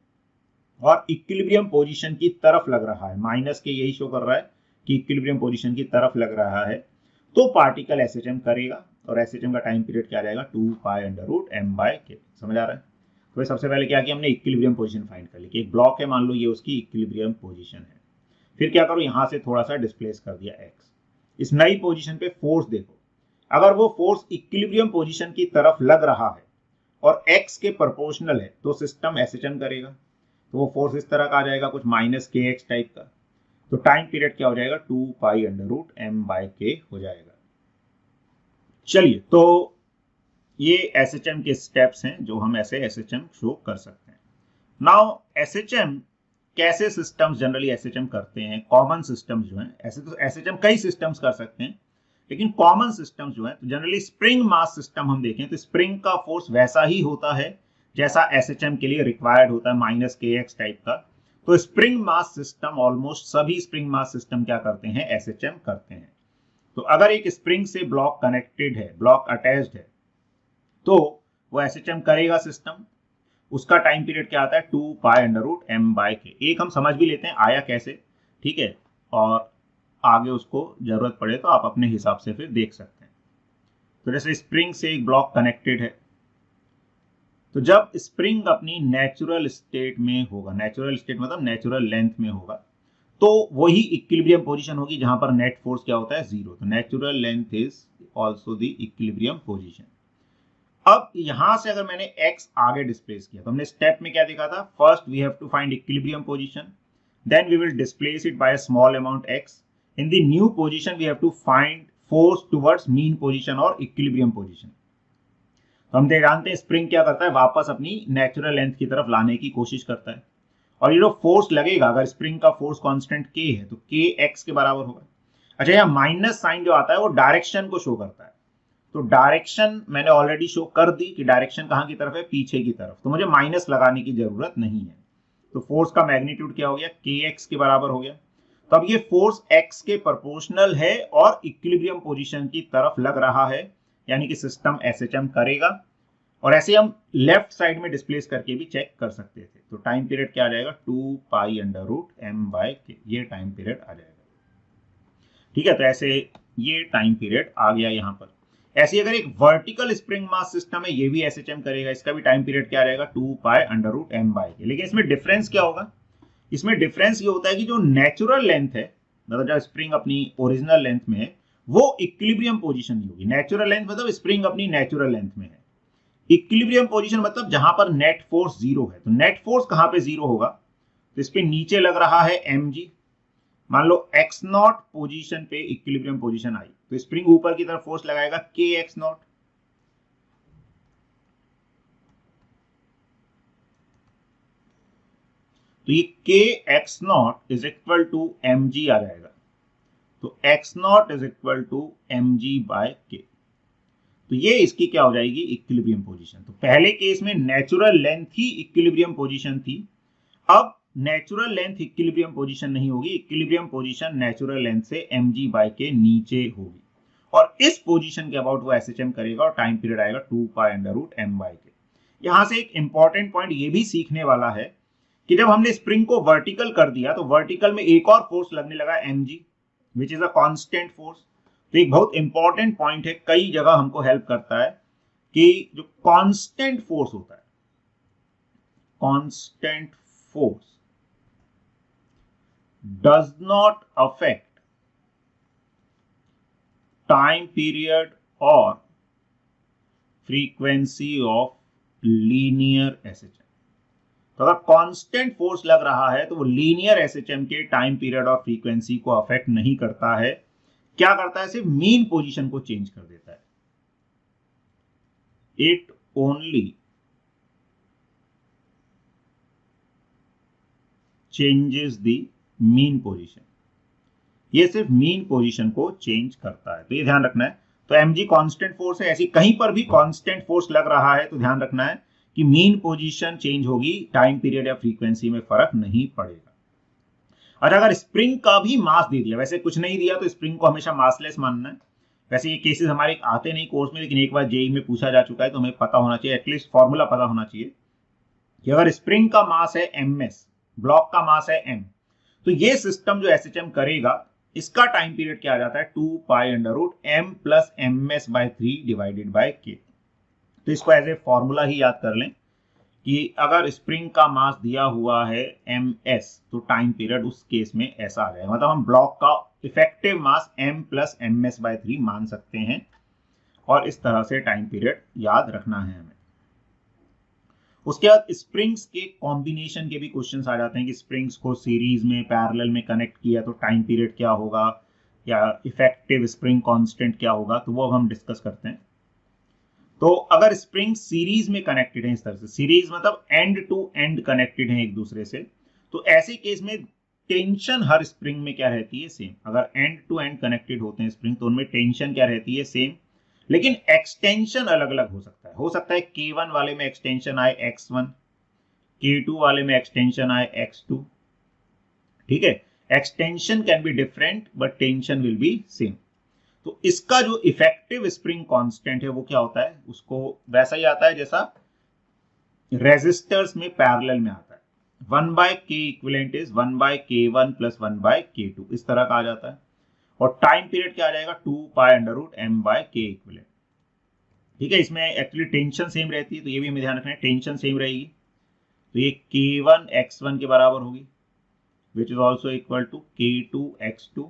और इक्विलिब्रियम पोजीशन की तरफ लग रहा है, माइनस के यही शो कर रहा है कि इक्विलिब्रियम पोजीशन की तरफ लग रहा है, तो पार्टिकल एसएचएम करेगा। और एसएचएम का टाइम पीरियड क्या जाएगा 2π√m/k। समझ आ रहा है। तो सबसे पहले क्या किया हमने, इक्विलिब्रियम पोजीशन फाइंड कर ली कि एक ब्लॉक है, मान लो ये उसकी इक्विलिब्रियम पोजीशन है। फिर क्या करो, यहां से थोड़ा सा डिस्प्लेस कर दिया एक्स। इस नई पोजीशन पे फोर्स देखो, अगर वो फोर्स इक्विलिब्रियम पोजीशन की तरफ लग रहा है और एक्स के प्रोपोर्शनल है तो सिस्टम एसएचएम करेगा। तो वो फोर्स इस तरह का आ जाएगा, कुछ -kx टाइप का। तो टाइम पीरियड क्या हो जाएगा 2π√m/k हो जाएगा। चलिए, तो ये एसएचएम के स्टेप्स हैं जो हम ऐसे एसएचएम शो कर सकते हैं। नाउ एसएचएम कैसे सिस्टम्स जनरली एसएचएम करते हैं, कॉमन सिस्टम्स जो हैं, ऐसे तो एसएचएम कई सिस्टम्स कर सकते हैं, लेकिन कॉमन सिस्टम्स जो है तो जनरली स्प्रिंग मास सिस्टम हम देखें तो स्प्रिंग का फोर्स वैसा ही होता है जैसा एसएचएम के लिए रिक्वायर्ड होता है, -kx टाइप का। तो स्प्रिंग मास सिस्टम ऑलमोस्ट सभी स्प्रिंग मास सिस्टम क्या करते हैं, एसएचएम करते हैं। तो अगर एक स्प्रिंग से ब्लॉक कनेक्टेड है, ब्लॉक अटैच्ड है, तो वो एसएचएम करेगा सिस्टम। उसका टाइम पीरियड क्या आता है 2π√m/k। एक हम समझ भी लेते हैं आया कैसे, ठीक है, और आगे उसको जरूरत पड़े तो आप अपने हिसाब से फिर देख सकते हैं। तो जैसे स्प्रिंग से एक ब्लॉक कनेक्टेड है, तो जब स्प्रिंग अपनी नेचुरल स्टेट में होगा, नेचुरल स्टेट मतलब नेचुरल लेंथ में होगा, तो वही इक्विलिब्रियम पोजीशन होगी जहां पर नेट फोर्स क्या होता है 0। तो natural length is also the equilibrium position. अब यहां से अगर मैंने x आगे डिस्प्लेस किया तो हमने स्टेप में क्या देखा था, first we have to find equilibrium position, then we will displace it by a small amount x। In the new position we have to find force towards mean position और equilibrium position. तो हम जानते हैं spring क्या करता है, वापस अपनी नेचुरल लेंथ की तरफ लाने की कोशिश करता है। और ये जो फोर्स लगेगा, अगर स्प्रिंग का फोर्स कांस्टेंट k है तो k x के बराबर होगा। अच्छा, यहाँ माइनस साइन जो आता है वो डायरेक्शन को शो करता है। तो डायरेक्शन मैंने ऑलरेडी शो कर दी कि डायरेक्शन कहां की तरफ है, पीछे की तरफ, तो मुझे माइनस लगाने की जरूरत नहीं है। तो फोर्स का मैग्नीट्यूड क्या हो गया, kx के बराबर हो गया। तो अब ये फोर्स x के प्रोपोर्शनल है और इक्विलिब्रियम पोजीशन की तरफ लग रहा है, यानी कि सिस्टम एसएचएम करेगा। और ऐसे हम लेफ्ट साइड में डिस्प्लेस करके भी चेक कर सकते थे। तो टाइम पीरियड क्या आ जाएगा 2π√m/k, ये टाइम पीरियड आ जाएगा, ठीक है। तो ऐसे ये टाइम पीरियड आ गया यहां पर। ऐसे अगर एक वर्टिकल स्प्रिंग मास सिस्टम है, ये भी एसएचएम करेगा, इसका भी टाइम पीरियड क्या रहेगा 2π√m/k। लेकिन इसमें डिफरेंस क्या होगा, इसमें डिफरेंस ये होता है कि जो नेचुरल लेंथ है, मतलब जब स्प्रिंग अपनी ओरिजिनल लेंथ में है, वो इक्विलिब्रियम पोजीशन नहीं होगी। नेचुरल लेंथ मतलब स्प्रिंग अपनी नेचुरल लेंथ में है, इक्विलिब्रियम पोजीशन मतलब जहां पर नेट फोर्स 0 है। तो नेट फोर्स कहां पे 0 होगा, तो इस पे नीचे लग रहा है mg। मान लो x0 पोजीशन पे इक्विलिब्रियम पोजीशन आई तो स्प्रिंग ऊपर की तरफ फोर्स लगाएगा kx0। तो ये kx0 is equal to mg आ जाएगा। तो x0 is equal to mg/k। तो ये इसकी क्या हो जाएगी, इक्विलिब्रियम पोजीशन। तो पहले केस में नेचुरल लेंथ ही इक्विलिब्रियम पोजीशन थी, अब नेचुरल लेंथ इक्विलिब्रियम पोजीशन नहीं होगी, इक्विलिब्रियम पोजीशन नेचुरल लेंथ से mg/k नीचे होगी। और इस पोजीशन के अबाउट वो एसएचएम करेगा और टाइम पीरियड आएगा 2π√m/k। यहां से एक इंपॉर्टेंट पॉइंट ये भी सीखने वाला है कि जब हमने स्प्रिंग को वर्टिकल कर दिया तो वर्टिकल में एक और फोर्स लगने लगा mg, which is a constant force. तो एक बहुत इंपॉर्टेंट पॉइंट है, कई जगह हमको हेल्प करता है कि जो कांस्टेंट फोर्स होता है, constant force does not affect time period or frequency of linear SHM। तो अगर कांस्टेंट फोर्स लग रहा है तो वो लीनियर एसएचएम के टाइम पीरियड और फ्रीक्वेंसी को अफेक्ट नहीं करता है। क्या करता है, सिर्फ मीन पोजीशन को चेंज कर देता है। It only changes the mean position, ये सिर्फ मीन पोजीशन को चेंज करता है, तो ये ध्यान रखना है। तो mg कांस्टेंट फोर्स है, ऐसी कहीं पर भी कांस्टेंट फोर्स लग रहा है तो ध्यान रखना है कि मीन पोजीशन चेंज होगी, टाइम पीरियड या फ्रीक्वेंसी में फर्क नहीं पड़ेगा। और अगर स्प्रिंग का भी मास दे दिया, वैसे कुछ नहीं दिया तो स्प्रिंग को हमेशा मासलेस मानना है। वैसे ये केसेस हमारे आते नहीं कोर्स में, लेकिन एक बार जेई में पूछा जा चुका है तो हमें पता होना चाहिए, एटलीस्ट फॉर्मूला पता होना चाहिए कि अगर स्प्रिंग का मास है ms, ब्लॉक का मास है m, तो ये सिस्टम जो एसएचएम करेगा इसका टाइम पीरियड क्या आ जाता है, 2 pi under root m plus ms by 3 divided by k। तो इसको एज ए फॉर्मूला ही याद कर लें कि अगर स्प्रिंग का मास दिया हुआ है ms तो टाइम पीरियड उस केस में ऐसा आ जाएगा, मतलब हम ब्लॉक का effective mass m plus ms by 3 मान सकते हैं, और इस तरह से टाइम पीरियड याद रखना है हमें। उसके बाद स्प्रिंग्स के कॉम्बिनेशन के भी क्वेश्चंस आ जाते हैं कि स्प्रिंग्स को सीरीज में पैरेलल में कनेक्ट किया तो टाइम पीरियड क्या होगा, या इफेक्टिव स्प्रिंग कांस्टेंट क्या होगा, तो वो अब हम डिस्कस करते हैं। तो अगर स्प्रिंग सीरीज में कनेक्टेड है, इस तरह से सीरीज मतलब एंड टू एंड कनेक्टेड है एक दूसरे से, तो ऐसे केस में टेंशन हर स्प्रिंग में क्या रहती है, सेम। अगर एंड टू एंड कनेक्टेड होते हैं स्प्रिंग तो उनमें टेंशन क्या रहती है, सेम, लेकिन एक्सटेंशन अलग अलग हो सकता है। हो सकता है K1 वाले में एक्सटेंशन आए x1, K2 वाले में एक्सटेंशन आए x2, ठीक है। Extension can be different but tension will be same. तो इसका जो इफेक्टिव स्प्रिंग कांस्टेंट है वो क्या होता है, उसको वैसा ही आता है जैसा रेजिस्टर्स में पैरेलल में आता है, 1/k equivalent is 1/k1 plus 1/k2, इस तरह का आ जाता है। और टाइम पीरियड क्या आ जाएगा, 2 pi under root m/k equivalent, ठीक है। इसमें एक्चुअली टेंशन सेम रहती है तो ये भी हमें ध्यान रखना है, टेंशन सेम रहेगी। तो ये K1 x1 के बराबर होगी, which is also equal to K2 x2,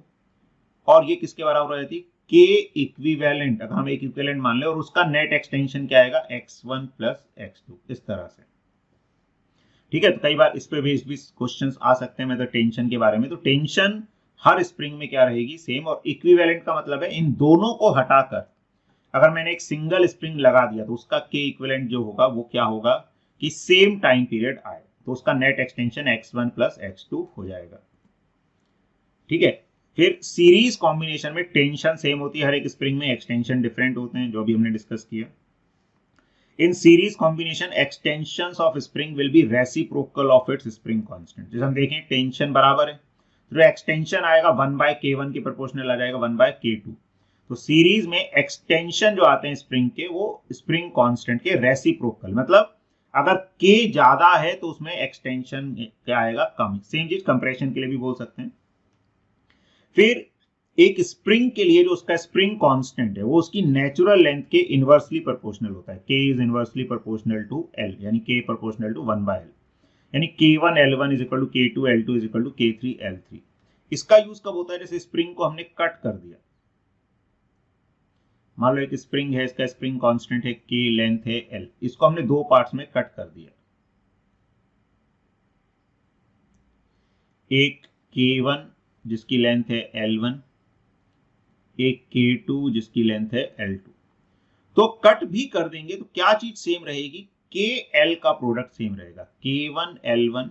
और ये किसके बराबर हो जाती है, K इक्विवेलेंट, अगर हम एक इक्विवेलेंट मान ले, और उसका नेट एक्सटेंशन क्या आएगा, x1 प्लस x2, इस तरह से, ठीक है। तो कई बार इस पे भी क्वेश्चंस आ सकते हैं मतलब टेंशन के बारे में। तो टेंशन हर स्प्रिंग में क्या रहेगी, सेम। और इक्विवेलेंट का मतलब है इन दोनों को हटाकर अगर मैंने एक सिंगल स्प्रिंग लगा दिया तो उसका K इक्विवेलेंट जो होगा वो क्या होगा कि सेम टाइम पीरियड आए, तो उसका net extension x1 plus x2 हो जाएगा, ठीक है। फिर सीरीज कॉम्बिनेशन में टेंशन सेम होती है हर एक स्प्रिंग में, एक्सटेंशन डिफरेंट होते हैं, जो भी हमने डिस्कस किया। In series combination extensions of spring will be reciprocal of its spring constant. जैसे हम देखें टेंशन बराबर है तो एक्सटेंशन आएगा 1/k1 के प्रोपोर्शनल आ जाएगा 1/k2। तो सीरीज में एक्सटेंशन जो आते हैं स्प्रिंग के वो स्प्रिंग कांस्टेंट के रेसिप्रोकल, मतलब अगर k ज्यादा है तो उसमें एक्सटेंशन क्या आएगा, कम। सेम चीज कंप्रेशन के लिए भी बोल सकते हैं। फिर एक स्प्रिंग के लिए जो उसका स्प्रिंग कांस्टेंट है वो उसकी नेचुरल लेंथ के इनवर्सली प्रोपोर्शनल होता है, k is inversely proportional to l, यानी k प्रोपोर्शनल टू 1/l, यानी k1 l1 is equal to k2 l2 is equal to k3 l3। इसका यूज कब होता है, जैसे स्प्रिंग को हमने कट कर दिया, मान लो एक स्प्रिंग है, इसका स्प्रिंग कांस्टेंट है k, लेंथ है l, इसको हमने दो पार्ट्स में कट कर दिया, एक k1 जिसकी लेंथ है l1, एक K2 जिसकी लेंथ है L2। तो कट भी कर देंगे तो क्या चीज सेम रहेगी, KL का प्रोडक्ट सेम रहेगा, K1 L1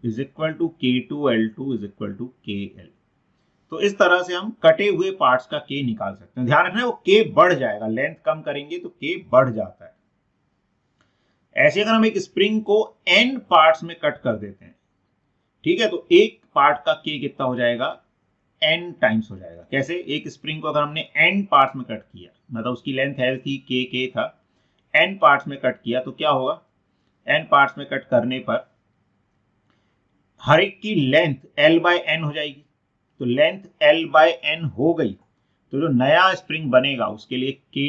is equal to K2 L2 is equal to KL। तो इस तरह से हम कटे हुए पार्ट्स का K निकाल सकते हैं। ध्यान रखना है वो K बढ़ जाएगा, लेंथ कम करेंगे तो K बढ़ जाता है। ऐसे अगर हम एक स्प्रिंग को n पार्ट्स में कट कर देते हैं, ठीक है, तो एक पार्ट का K कितना हो जाएगा, n टाइम्स हो जाएगा। कैसे, एक स्प्रिंग को अगर हमने n पार्ट्स में कट किया, मतलब उसकी लेंथ L थी, k था, n पार्ट्स में कट किया तो क्या होगा, n पार्ट्स में कट करने पर हर एक की लेंथ L/n हो जाएगी। तो लेंथ L/n हो गई तो जो नया स्प्रिंग बनेगा उसके लिए k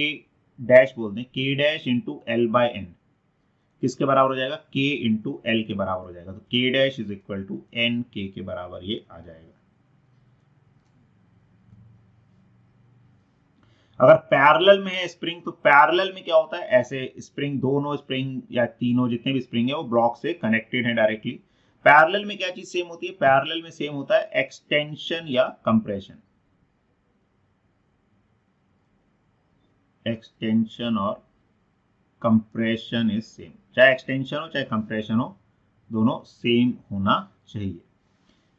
डैश बोल दें, k डैश इंटू L/n किसके बराबर हो जाएगा, k इंटू L के बराबर हो जाएगा। तो k dash is equal to n k के बराबर ये आ जाएगा। अगर पैरेलल में है स्प्रिंग तो पैरेलल में क्या होता है, ऐसे स्प्रिंग, दोनों स्प्रिंग या तीनों जितने भी स्प्रिंग है वो ब्लॉक से कनेक्टेड है डायरेक्टली। पैरेलल में क्या चीज सेम होती है, पैरेलल में सेम होता है एक्सटेंशन या कंप्रेशन। एक्सटेंशन और कंप्रेशन इज सेम, चाहे एक्सटेंशन हो चाहे कंप्रेशन हो, दोनों सेम होना चाहिए।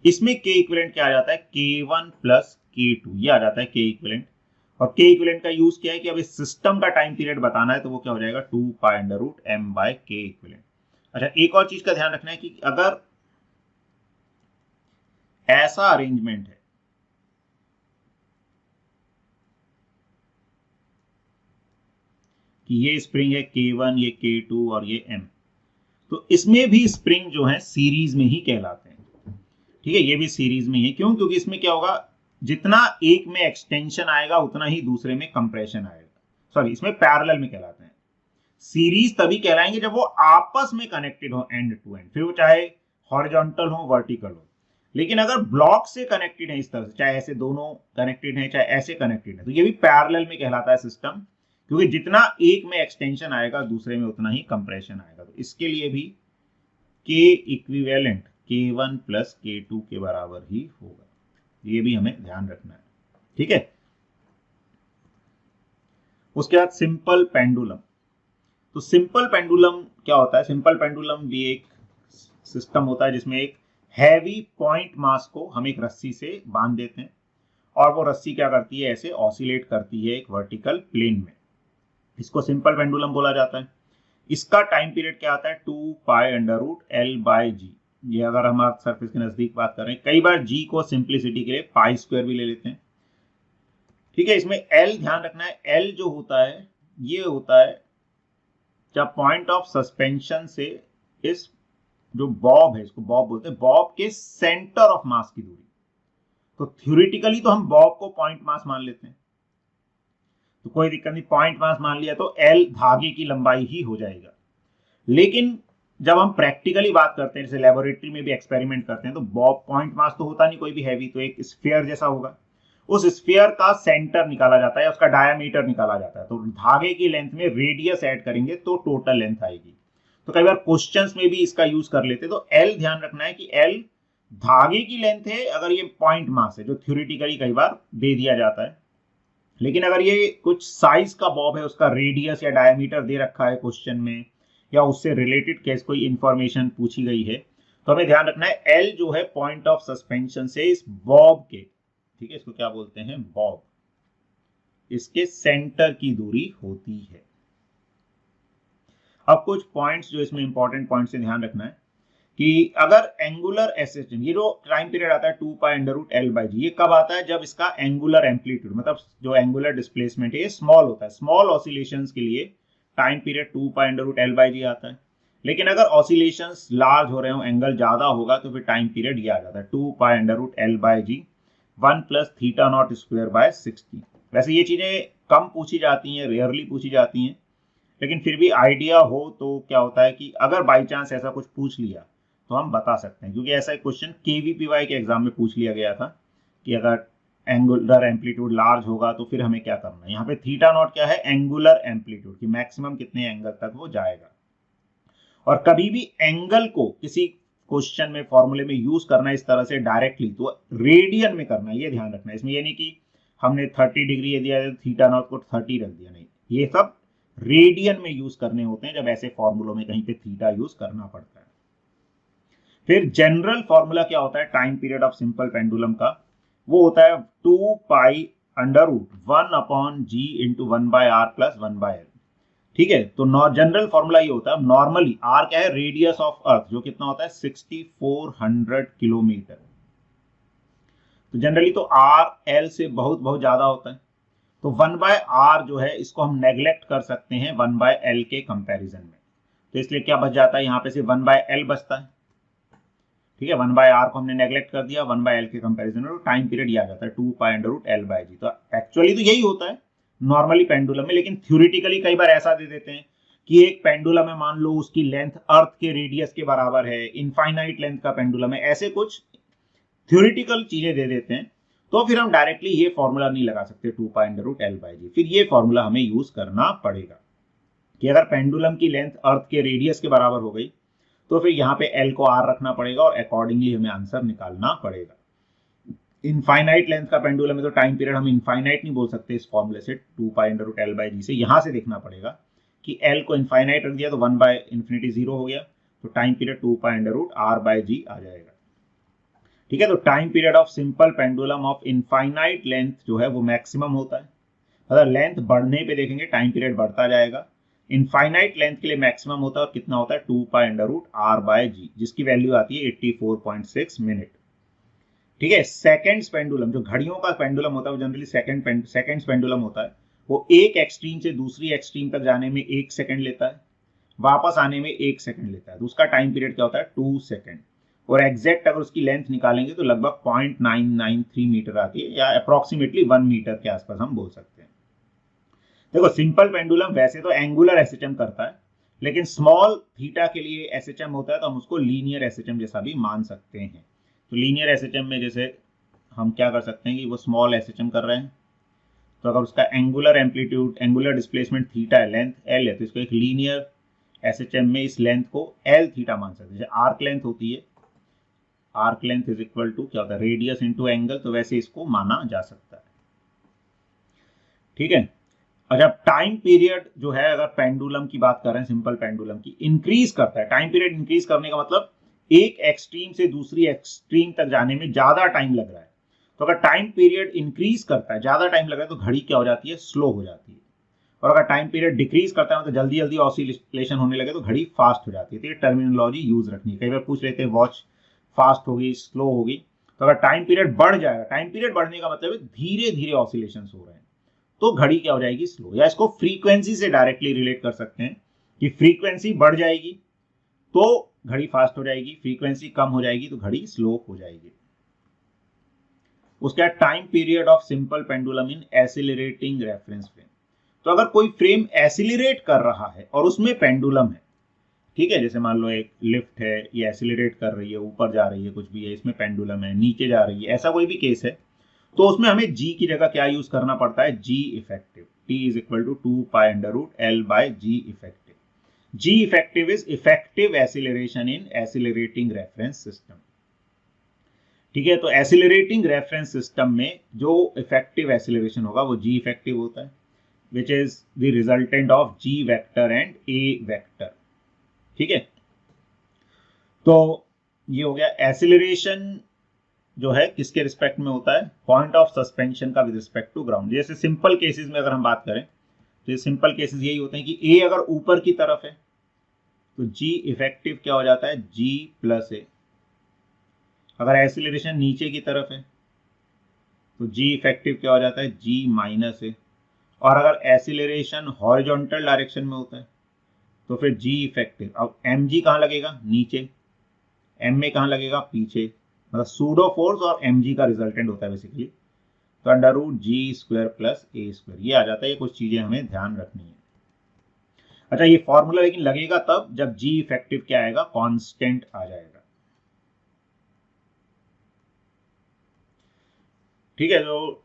इसमें के इक्विवेलेंट क्या आ जाता है, K1 प्लस K2, ये आ जाता है के इक्विवेलेंट। और के इक्विवेलेंट का यूज क्या है कि अब इस सिस्टम का टाइम पीरियड बताना है तो वो क्या हो जाएगा 2 pi under root m by k equivalent. अच्छा, एक और चीज का ध्यान रखना है कि अगर ऐसा अरेंजमेंट है कि ये स्प्रिंग है K1, ये K2 और ये m, तो इसमें भी स्प्रिंग जो है सीरीज में ही कहलाते हैं। ठीक है, ये भी सीरीज में है। क्यों? क्योंकि इसमें क्या होगा, जितना एक में एक्सटेंशन आएगा उतना ही दूसरे में कंप्रेशन आएगा। सॉरी, इसमें पैरेलल में कहलाते हैं। सीरीज तभी कहलाएंगे जब वो आपस में कनेक्टेड हो एंड टू एंड, फिर वो चाहे हॉरिजॉन्टल हो वर्टिकल हो। लेकिन अगर ब्लॉक से कनेक्टेड है इस तरह से, चाहे ऐसे दोनों कनेक्टेड है चाहे ऐसे कनेक्टेड है, तो ये भी पैरेलल में कहलाता है सिस्टम, क्योंकि जितना एक में एक्सटेंशन आएगा दूसरे में उतना ही कंप्रेशन आएगा। तो इसके लिए भी के इक्विवेलेंट K1 प्लस K2 के बराबर ही होगा, ये भी हमें ध्यान रखना है। ठीक है, उसके बाद सिंपल पेंडुलम। तो सिंपल पेंडुलम क्या होता है, सिंपल पेंडुलम भी एक सिस्टम होता है जिसमें एक हैवी पॉइंट मास को हम एक रस्सी से बांध देते हैं और वो रस्सी क्या करती है, ऐसे ऑसिलेट करती है एक वर्टिकल प्लेन में। इसको सिंपल पेंडुलम बोला जाता है। इसका टाइम पीरियड क्या आता है, 2 pi under root L by G. ये अगर हम अर्थ सरफेस के नजदीक बात कर रहे हैं, कई बार जी को सिंप्लिसिटी के लिए पाई स्क्वायर भी ले लेते हैं। ठीक है, इसमें एल ध्यान रखना है, एल जो होता है ये होता है जब पॉइंट ऑफ सस्पेंशन से इस जो बॉब है, इसको बॉब बोलते हैं, बॉब के सेंटर ऑफ मास की दूरी। तो थ्योरेटिकली तो हम बॉब को पॉइंट मास मान लेते हैं, तो कोई दिक्कत नहीं, पॉइंट मास मान लिया तो एल धागे की लंबाई ही हो जाएगा। लेकिन जब हम प्रैक्टिकली बात करते हैं, जैसे लेबोरेटरी में भी एक्सपेरिमेंट करते हैं, तो बॉब पॉइंट मास तो होता नहीं कोई भी हैवी, तो एक स्फीयर जैसा होगा। उस स्फीयर का सेंटर निकाला जाता है, उसका डायमीटर निकाला जाता है, तो धागे की लेंथ में रेडियस ऐड करेंगे तो टोटल लेंथ आएगी। तो कई बार क्वेश्चंस में भी इसका यूज कर लेते हैं। तो एल ध्यान रखना है कि एल धागे की लेंथ है अगर ये पॉइंट मास है, जो थ्योरेटिकली कई बार दे दिया जाता है। लेकिन अगर ये कुछ साइज का बॉब है, उसका रेडियस या डायमीटर दे रखा है क्वेश्चन में, या उससे रिलेटेड केस कोई इंफॉर्मेशन पूछी गई है, तो हमें ध्यान रखना है एल जो है पॉइंट ऑफ सस्पेंशन से इस बॉब के, ठीक है, इसको क्या बोलते हैं, बॉब, इसके सेंटर की दूरी होती है। अब कुछ पॉइंट्स जो इसमें इंपॉर्टेंट पॉइंट्स से ध्यान रखना है कि अगर एंगुलर एसिस्टेंस, ये जो टाइम पीरियड आता है 2 pi under root L by G, ये कब आता है, जब इसका एंगुलर एम्पलीट्यूड, मतलब जो एंगुलर डिस्प्लेसमेंट है, ये स्मॉल होता है। स्मॉल ऑसिलेशंस के लिए time period 2 pi under root L by G आता है। लेकिन अगर ऑसिलेशंस लार्ज हो रहे हो, एंगल ज्यादा होगा, तो फिर टाइम पीरियड ये आ जाता है 2 pi under root L by g 1 plus theta naught square by 60। वैसे ये चीजें कम पूछी जाती हैं, रेयरली पूछी जाती हैं, लेकिन फिर भी आइडिया हो तो क्या होता है कि अगर बाई चांस ऐसा कुछ पूछ लिया तो हम बता सकते हैं, क्योंकि ऐसा एक क्वेश्चन केवीपीवाई के एग्जाम में पूछ लिया गया था कि अगर एंगुलर एम्पलीट्यूड लार्ज होगा तो फिर हमें क्या करना है। यहाँ पे थीटा नॉट क्या है, एंगुलर एम्पलीट्यूड की मैक्सिमम कितने एंगल तक वो जाएगा। और कभी भी एंगल को किसी क्वेश्चन में फॉर्मूले में यूज करना इस तरह से डायरेक्टली, तो रेडियन में करना है, ये ध्यान रखना है। इसमें ये नहीं कि हमने 30 डिग्री ये दिया थीटा नॉट को 30 रख दिया, नहीं, ये सब रेडियन में यूज करने होते हैं जब ऐसे फॉर्मूलों में कहीं पे थीटा यूज करना पड़ता है। फिर जनरल फॉर्मूला क्या होता है time period of simple pendulum का, वो होता है 2 pi under root 1 upon g into 1 by r plus 1 by l. ठीक है, तो जनरल फॉर्मूला ये होता है, नॉर्मली आर क्या है, रेडियस ऑफ अर्थ, जो कितना होता है 6400 किलोमीटर। तो जनरली तो आर एल से बहुत बहुत ज्यादा होता है, तो 1 बाय आर जो है इसको हम नेग्लेक्ट कर सकते हैं 1 बाय एल के कंपैरिजन में। तो इसलिए क्या बच जाता है, यहाँ पे सिर्फ 1 बाय एल बचता है। ठीक है, 1 बाय आर को हमने नेग्लेक्ट कर दिया, 1 बाय एल के कंपैरिजन में टाइम पीरियड ये आ जाता है 2 pi under root L by G. तो एक्चुअली तो यही होता है नॉर्मली पेंडुलम में, लेकिन थ्योरेटिकली कई बार ऐसा दे देते हैं कि एक पेंडुलम है, मान लो उसकी लेंथ अर्थ के रेडियस के बराबर है, इनफाइनाइट लेंथ का पेंडुलम है, ऐसे कुछ थ्योरेटिकल चीजें दे देते हैं। तो फिर हम डायरेक्टली ये फॉर्मूला नहीं लगा सकते 2π√L/g, फिर ये फॉर्मूला हमें यूज करना पड़ेगा कि अगर पेंडुलम की लेंथ अर्थ के रेडियस के बराबर हो गई तो फिर यहाँ पे L को R रखना पड़ेगा और अकॉर्डिंगली हमें आंसर निकालना पड़ेगा। इनफाइनाइट लेंथ का पेंडुलम है तो टाइम पीरियड हम इनफाइनाइट नहीं बोल सकते इस फॉर्मूले से 2π√L/g से। यहां से देखना पड़ेगा कि L को इनफाइनाइट रख दिया तो 1/∞ 0 हो गया, तो टाइम पीरियड 2π√R/g आ जाएगा। ठीक है, तो time period of simple pendulum of infinite length जो है वो मैक्सिमम होता है। अगर लेंथ बढ़ने पे देखेंगे टाइम पीरियड बढ़ता जाएगा। इनफाइनाइट लेंथ के लिए मैक्सिमम होता है और कितना होता है 2π√R/g, जिसकी वैल्यू आती है 84.6 मिनट। ठीक है, सेकंड्स पेंडुलम, जो घड़ियों का पेंडुलम होता है वो जनरली सेकंड्स पेंडुलम होता है। वो एक एक्सट्रीम से दूसरी एक्सट्रीम तक जाने में 1 सेकंड लेता है, वापस आने में 1 सेकंड लेता है, तो उसका टाइम पीरियड क्या होता है 2 सेकंड। और एग्जैक्ट अगर उसकी लेंथ निकालेंगे तो लगभग 0.993 मीटर आती है, या अप्रोक्सीमेटली 1 मीटर के आसपास हम बोल सकते हैं। देखो, सिंपल पेंडुलम वैसे तो एंगुलर एसएचएम करता है, लेकिन स्मॉल थीटा के लिए एसएचएम होता है तो हम उसको लीनियर एसएचएम जैसा भी मान सकते हैं। तो लीनियर एसएचएम में जैसे हम क्या कर सकते हैं कि वो स्मॉल एसएचएम कर रहे हैं, तो अगर उसका angular amplitude, angular displacement theta है, लेंथ एल है, तो इसको एक लीनियर एसएचएम में इस लेंथ को एल थीटा मान सकते हैं। जैसे आर्क लेंथ होती है, arc length is equal to क्या होता है रेडियस इंटू एंगल, तो वैसे इसको माना जा सकता है। ठीक है, अच्छा, टाइम पीरियड जो है अगर पेंडुलम की बात कर रहे हैं, सिंपल पेंडुलम की, इंक्रीज करता है। टाइम पीरियड इंक्रीज करने का मतलब एक एक्सट्रीम से दूसरी एक्सट्रीम तक जाने में ज्यादा टाइम लग रहा है। तो अगर टाइम पीरियड इंक्रीज करता है, ज्यादा टाइम लग रहा है, तो घड़ी क्या हो जाती है स्लो हो जाती है। और अगर टाइम पीरियड डिक्रीज करता है, तो जल्दी जल्दी ऑसिलेशन होने लगे तो घड़ी फास्ट हो जाती है। तो ये टर्मिनोलॉजी यूज रखनी है। कई बार पूछ लेते हैं वॉच फास्ट होगी स्लो होगी, तो अगर टाइम पीरियड बढ़ जाएगा, टाइम पीरियड बढ़ने का मतलब है धीरे धीरे ऑसिलेशन हो रहे हैं, तो घड़ी क्या हो जाएगी स्लो। या इसको फ्रीक्वेंसी से डायरेक्टली रिलेट कर सकते हैं कि फ्रीक्वेंसी बढ़ जाएगी तो घड़ी फास्ट हो जाएगी, फ्रीक्वेंसी कम हो जाएगी तो घड़ी स्लो हो जाएगी। उसके बाद time period of simple pendulum in accelerating reference frame. तो अगर कोई फ्रेम एसिलरेट कर रहा है और उसमें पेंडुलम है, ठीक है, जैसे मान लो एक लिफ्ट है, ये एसिलरेट कर रही है, ऊपर जा रही है, कुछ भी है, इसमें पेंडुलम है, नीचे जा रही है, ऐसा कोई भी केस है, तो उसमें हमें जी की जगह क्या यूज करना पड़ता है G effective. T is equal to 2π√L/g effective. G effective is effective acceleration in accelerating reference system. ठीक है, तो एसिलरेटिंग रेफरेंस सिस्टम में जो इफेक्टिव एसिलरेशन होगा वो जी इफेक्टिव होता है, which is the resultant of g vector and a vector. ठीक है, तो ये हो गया एसिलरेशन जो है किसके रिस्पेक्ट में होता है, पॉइंट ऑफ सस्पेंशन का विद रिस्पेक्ट टू ग्राउंड। जैसे सिंपल केसेस में अगर हम बात करें तो ये सिंपल केसेस यही होते हैं कि ए अगर ऊपर की तरफ है तो जी इफेक्टिव क्या हो जाता है जी प्लस ए। अगर एसिलरेशन नीचे की तरफ है तो जी इफेक्टिव क्या हो जाता है जी माइनस ए। और अगर एसिलरेशन हॉरिजॉन्टल डायरेक्शन में होता है तो फिर जी इफेक्टिव, अब एम जी कहाँ लगेगा नीचे, एम में कहाँ लगेगा पीछे, मतलब सूडो फोर्स और एम जी का रिजल्टेंट होता है बेसिकली। तो √g² प्लस a², ये आ जाता है। ये कुछ चीजें हमें ध्यान रखनी है। अच्छा, ये फॉर्मूला लेकिन लगेगा तब जब जी इफेक्टिव क्या आएगा कांस्टेंट आ जाएगा। ठीक है, जो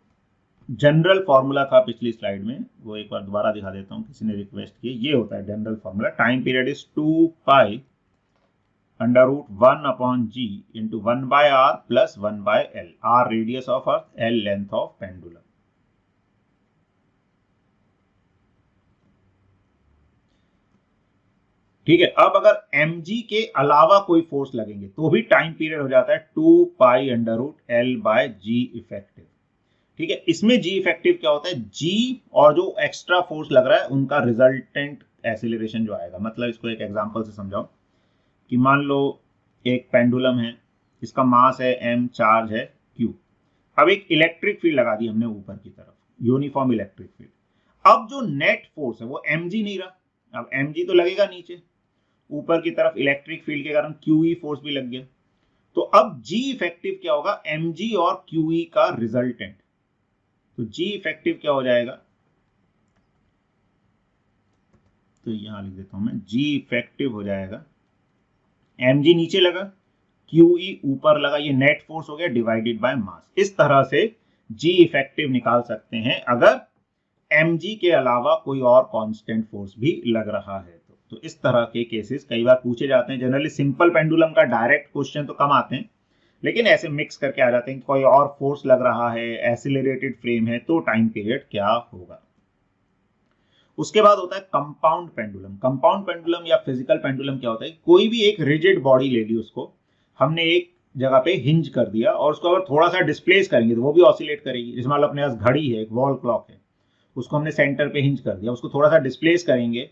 जनरल फॉर्मूला था पिछली स्लाइड में वो एक बार दोबारा दिखा देता हूं, किसी ने रिक्वेस्ट की। ये होता है general formula, time period is 2π√1/g into 1/r plus 1/l, r radius of earth, l length of pendulum। ठीक है, अब अगर mg के अलावा कोई फोर्स लगेंगे तो भी टाइम पीरियड हो जाता है 2π√L/g इफेक्टिव। ठीक है, इसमें जी इफेक्टिव क्या होता है, जी और जो एक्स्ट्रा फोर्स लग रहा है उनका रिजल्टेंट एसिलरेशन जो आएगा। मतलब इसको एक एग्जांपल से समझाओ कि मान लो एक पेंडुलम है, इसका मास है m, चार्ज है q। अब एक इलेक्ट्रिक फील्ड लगा दी हमने ऊपर की तरफ, यूनिफॉर्म इलेक्ट्रिक फील्ड। अब जो नेट फोर्स है वो mg नहीं रहा, अब mg तो लगेगा नीचे, ऊपर की तरफ इलेक्ट्रिक फील्ड के कारण QE फोर्स भी लग गया। तो अब जी इफेक्टिव क्या होगा, mg और QE का रिजल्टेंट। तो जी इफेक्टिव क्या हो जाएगा, तो यहां लिख देता हूं मैं, जी इफेक्टिव हो जाएगा mg नीचे लगा, QE ऊपर लगा, ये नेट फोर्स हो गया डिवाइडेड बाय मास। इस तरह से जी इफेक्टिव निकाल सकते हैं अगर mg के अलावा कोई और कांस्टेंट फोर्स भी लग रहा है तो इस तरह के केसेस कई बार पूछे जाते हैं। जनरली सिंपल पेंडुलम का डायरेक्ट क्वेश्चन तो कम आते हैं, लेकिन ऐसे मिक्स करके आ जाते हैं कि कोई और फोर्स लग रहा है, एसिलरेटेड फ्रेम है, तो टाइम पीरियड क्या होगा। उसके बाद होता है कंपाउंड पेंडुलम। कंपाउंड पेंडुलम या फिजिकल पेंडुलम क्या होता है, कोई भी एक रिजिड बॉडी ले ली, उसको हमने एक जगह पे हिंज कर दिया और उसको अगर थोड़ा सा डिस्प्लेस करेंगे तो वो भी ऑसिलेट करेगी। जैसे मान लो अपने पास घड़ी है, एक वॉल क्लॉक है, उसको हमने सेंटर पे हिंज कर दिया, उसको थोड़ा सा डिस्प्लेस करेंगे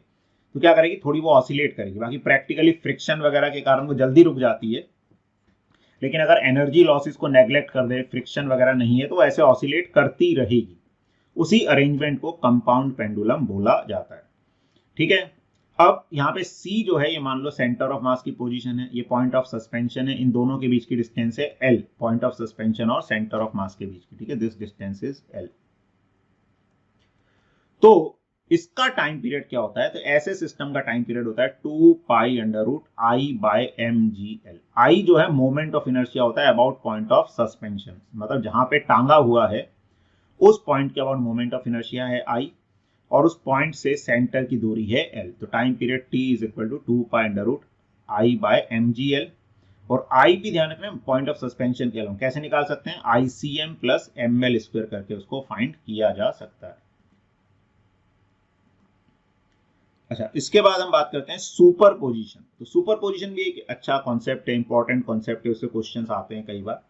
तो क्या करेगी, थोड़ी वो ऑसिलेट करेगी। बाकी प्रैक्टिकली फ्रिक्शन वगैरह के कारण वो जल्दी रुक जाती है, लेकिन अगर एनर्जी लॉसेस को नेग्लेक्ट कर दे, फ्रिक्शन वगैरह नहीं है, तो ऐसे ऑसिलेट करती रहेगी। उसी अरेंजमेंट को कंपाउंड पेंडुलम बोला जाता है। ठीक है, अब यहाँ पे C जो है, ये मान लो सेंटर ऑफ मास की पोजीशन है, ये पॉइंट ऑफ सस्पेंशन है, इन दोनों के बीच की डिस्टेंस है L, पॉइंट ऑफ सस्पेंशन और सेंटर ऑफ मास के बीच की। ठीक है, दिस डिस्टेंस इज L। तो इसका टाइम पीरियड क्या होता है, तो ऐसे सिस्टम का टाइम पीरियड होता है 2 pi under root I by mgl। I जो है मोमेंट ऑफ इनर्शिया होता है अबाउट पॉइंट ऑफ सस्पेंशन, मतलब जहां पे टांगा हुआ है उस पॉइंट के अबाउट मोमेंट ऑफ इनर्शिया है I, और उस पॉइंट से सेंटर की दूरी है L। तो time period T is equal to 2 pi under root I by mgl। और I भी ध्यान रखना पॉइंट ऑफ सस्पेंशन के अलावा कैसे निकाल सकते हैं, ICM प्लस ml स्क्वायर करके उसको फाइंड किया जा सकता है। अच्छा, इसके बाद हम बात करते हैं सुपर पोजिशन। तो सुपर पोजिशन भी एक अच्छा कॉन्सेप्ट है, इंपॉर्टेंट कॉन्सेप्ट है, उससे क्वेश्चंस आते हैं कई बार।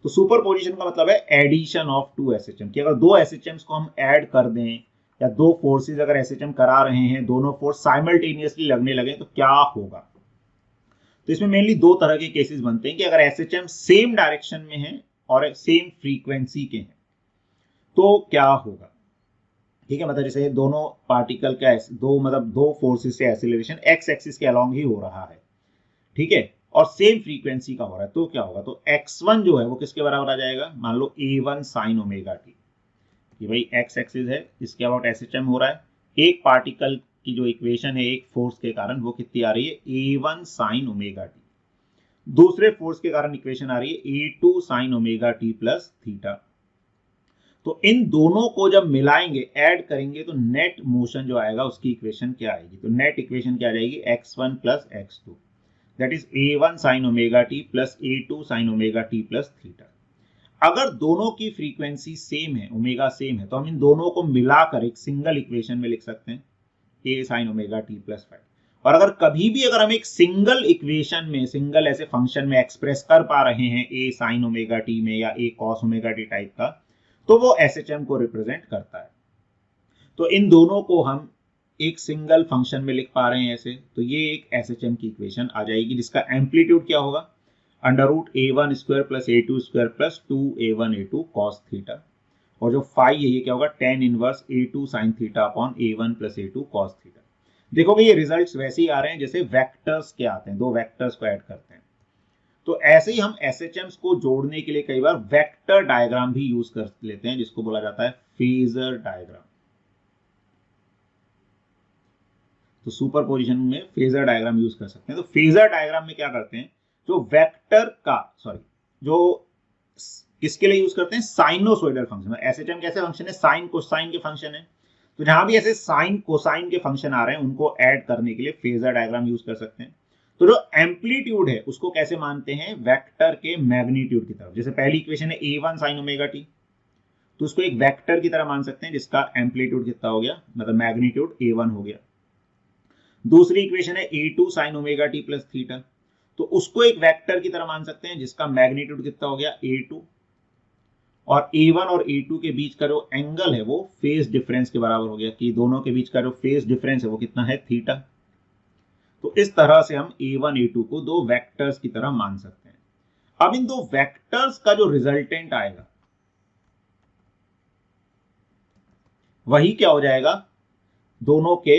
तो सुपर पोजिशन का मतलब है एडिशन ऑफ टू एसएचएम, कि अगर दो एसएचएम्स को हम ऐड कर दें या दो फोर्सेस अगर एसएचएम करा रहे हैं, दोनों फोर्स साइमल्टेनियसली लगने लगे तो क्या होगा। तो इसमें मेनली दो तरह के केसेस बनते हैं कि अगर एसएचएम सेम डायरेक्शन में है और सेम फ्रीक्वेंसी के हैं तो क्या होगा। ठीक है, मतलब जैसे दोनों पार्टिकल का दो फोर्सेस से एक्सीलरेशन एक्स एक्सिस के अलोंग ही हो रहा है, ठीक है, और सेम फ्रीक्वेंसी का हो रहा है, तो क्या होगा, तो x1 जो है वो किसके बराबर आ जाएगा, मान लो a1 sin ओमेगा टी, कि भाई x एक्सिस है, इसके अबाउट एसएचएम हो रहा है, एक पार्टिकल की जो इक्वेशन है एक फोर्स के कारण वो कितनी आ रही है, a1 sin ओमेगा टी, दूसरे फोर्स के कारण इक्वेशन आ रही है a2 sin omega T plus theta. तो इन दोनों को जब मिलाएंगे, ऐड करेंगे, तो नेट मोशन जो आएगा उसकी इक्वेशन क्या आएगी, तो नेट इक्वेशन क्या आ जाएगी, x1 plus x2, that is a1 sin omega T plus a2 sin omega T plus theta. अगर दोनों की फ्रीक्वेंसी सेम है, ओमेगा सेम है, तो हम इन दोनों को मिलाकर एक सिंगल इक्वेशन में लिख सकते हैं a sin omega T plus 5। और अगर कभी भी अगर हम एक सिंगल इक्वेशन में, सिंगल ऐसे फंक्शन में एक्सप्रेस कर पा रहे हैं a sin ओमेगा टी में या a cos omega T type का, तो वो एसएचएम को रिप्रेजेंट करता है। तो इन दोनों को हम एक सिंगल फंक्शन में लिख पा रहे हैं ऐसे, तो ये एक एसएचएम की इक्वेशन आ जाएगी जिसका एम्पलीट्यूड क्या होगा, under root a1 square plus a2 square plus 2a1 a2 cos theta, और जो फाई है ये क्या होगा, tan inverse a2 sin theta upon a1 plus a2 cos theta. देखोगे ये रिजल्ट्स वैसे ही आ रहे हैं जैसे वेक्टर्स के आते हैं, दो वेक्टर्स को ऐड करते हैं। तो ऐसे ही हम एसएचएम्स को जोड़ने के लिए कई बार वेक्टर डायग्राम भी यूज कर लेते हैं, जिसको बोला जाता है फेजर डायग्राम। तो सुपर पोजिशन में फेजर डायग्राम यूज कर सकते हैं। तो फेजर डायग्राम में क्या करते हैं, जो वेक्टर का जो किसके लिए यूज करते हैं, साइनोसोइडल फंक्शन। एसएचएम कैसे फंक्शन है, साइन कोसाइन के फंक्शन है, तो जहां भी ऐसे साइन कोसाइन के फंक्शन आ रहे हैं उनको ऐड करने के लिए फेजर डायग्राम यूज कर सकते हैं। तो जो एम्पलीट्यूड है उसको कैसे मानते हैं, वेक्टर के मैग्नीट्यूड की तरफ। जैसे पहली इक्वेशन है a1 sin ओमेगा टी, तो उसको एक वेक्टर की तरह मान सकते हैं जिसका एम्पलीट्यूड कितना हो गया, मतलब मैग्नीट्यूड a1 हो गया। दूसरी इक्वेशन है a2 sin omega T plus theta, तो उसको एक वेक्टर की तरह मान सकते हैं जिसका मैग्नीट्यूड कितना हो गया, a2, और a1 और a2 के बीच का जो एंगल है वो फेज डिफरेंस के बराबर हो गया, कि दोनों के बीच का जो फेज डिफरेंस है वो कितना है, थीटा। तो इस तरह से हम a1 a2 को दो वेक्टर्स की तरह मान सकते हैं। अब इन दो वेक्टर्स का जो रिजल्टेंट आएगा वही क्या हो जाएगा, दोनों के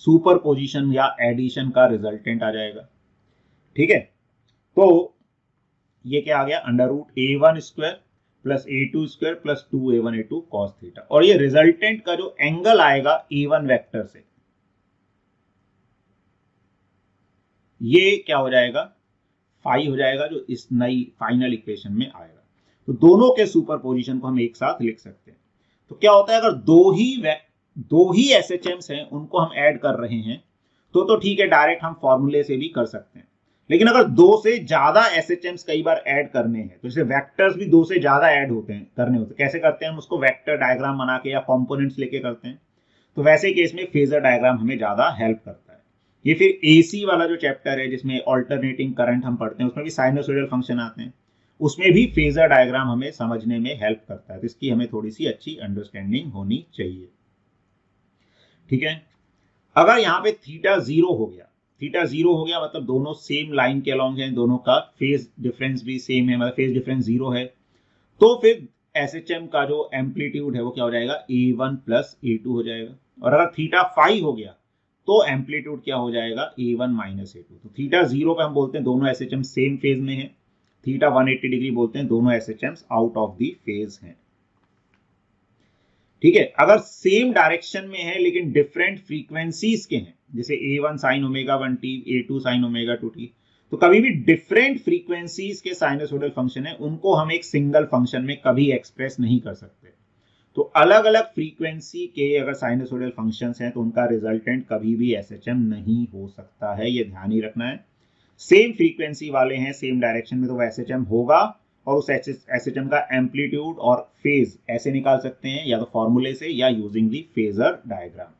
सुपरपोजिशन या एडिशन का रिजल्टेंट आ जाएगा। ठीक है, तो ये क्या आ गया, under root a1 square plus a2 square plus 2a1 a2 cos theta, और ये रिजल्टेंट का जो एंगल आएगा a1 वेक्टर से, ये क्या हो जाएगा, फाई हो जाएगा, जो इस नई फाइनल इक्वेशन में आएगा। तो दोनों के सुपरपोजिशन को हम एक साथ लिख सकते हैं। तो क्या होता है, अगर दो ही एसएचएम्स हैं उनको हम ऐड कर रहे हैं तो ठीक है, डायरेक्ट हम फॉर्मूले से भी कर सकते हैं। लेकिन अगर दो से ज्यादा एसएचएम्स कई बार ऐड करने हैं, तो जैसे वेक्टर्स भी दो से ज्यादा ऐड करने होते हैं, कैसे करते हैं हम उसको, वेक्टर डायग्राम बना के या कंपोनेंट्स लेके करते हैं। तो वैसे केस में फेजर डायग्राम हमें ज्यादा हेल्प करता है। ये फिर एसी वाला जो चैप्टर है जिसमें ऑल्टरनेटिंग करंट हम पढ़ते हैं, उसमें भी साइनोसॉइडल फंक्शन आते हैं, उसमें भी फेजर डायग्राम हमें समझने में हेल्प करता है। तो इसकी हमें थोड़ी सी अच्छी अंडरस्टैंडिंग होनी चाहिए। ठीक है, अगर यहाँ पे थीटा जीरो हो गया मतलब दोनों सेम लाइन के अलॉन्ग हैं, दोनों का फेज डिफरेंस भी सेम है, मतलब फेज डिफरेंस जीरो है, तो फिर एसएचएम का जो एम्पलीट्यूड है वो क्या हो जाएगा, A1 प्लस A2 हो जाएगा। और अगर थीटा फाई हो गया तो एम्पलीट्यूड क्या हो जाएगा, A1 माइनस A2। तो थीटा जीरो पे हम बोलते हैं दोनों एसएचएम सेम फेज में है, थीटा 180 डिग्री बोलते हैं दोनों एसएचएम्स आउट ऑफ द फेज हैं। ठीक है, अगर सेम डायरेक्शन में है लेकिन डिफरेंट फ्रीक्वेंसीज के हैं, जैसे A1 sine omega 1t, A2 sine omega 2t, तो कभी भी डिफरेंट फ्रीक्वेंसीज के साइनसोइडल फंक्शन है उनको हम एक सिंगल फंक्शन में कभी एक्सप्रेस नहीं कर सकते। तो अलग अलग फ्रीक्वेंसी के अगर साइनसोइडल फंक्शंस हैं तो उनका रिजल्टेंट कभी भी एसएचएम नहीं हो सकता है, ये ध्यान ही रखना है। सेम फ्रीक्वेंसी वाले हैं सेम डायरेक्शन में तो वह एसएचएम होगा, और उस एसएचएम का एम्पलीट्यूड और फेज ऐसे निकाल सकते हैं, या तो फॉर्मूले से या यूजिंग दी फेजर डायग्राम।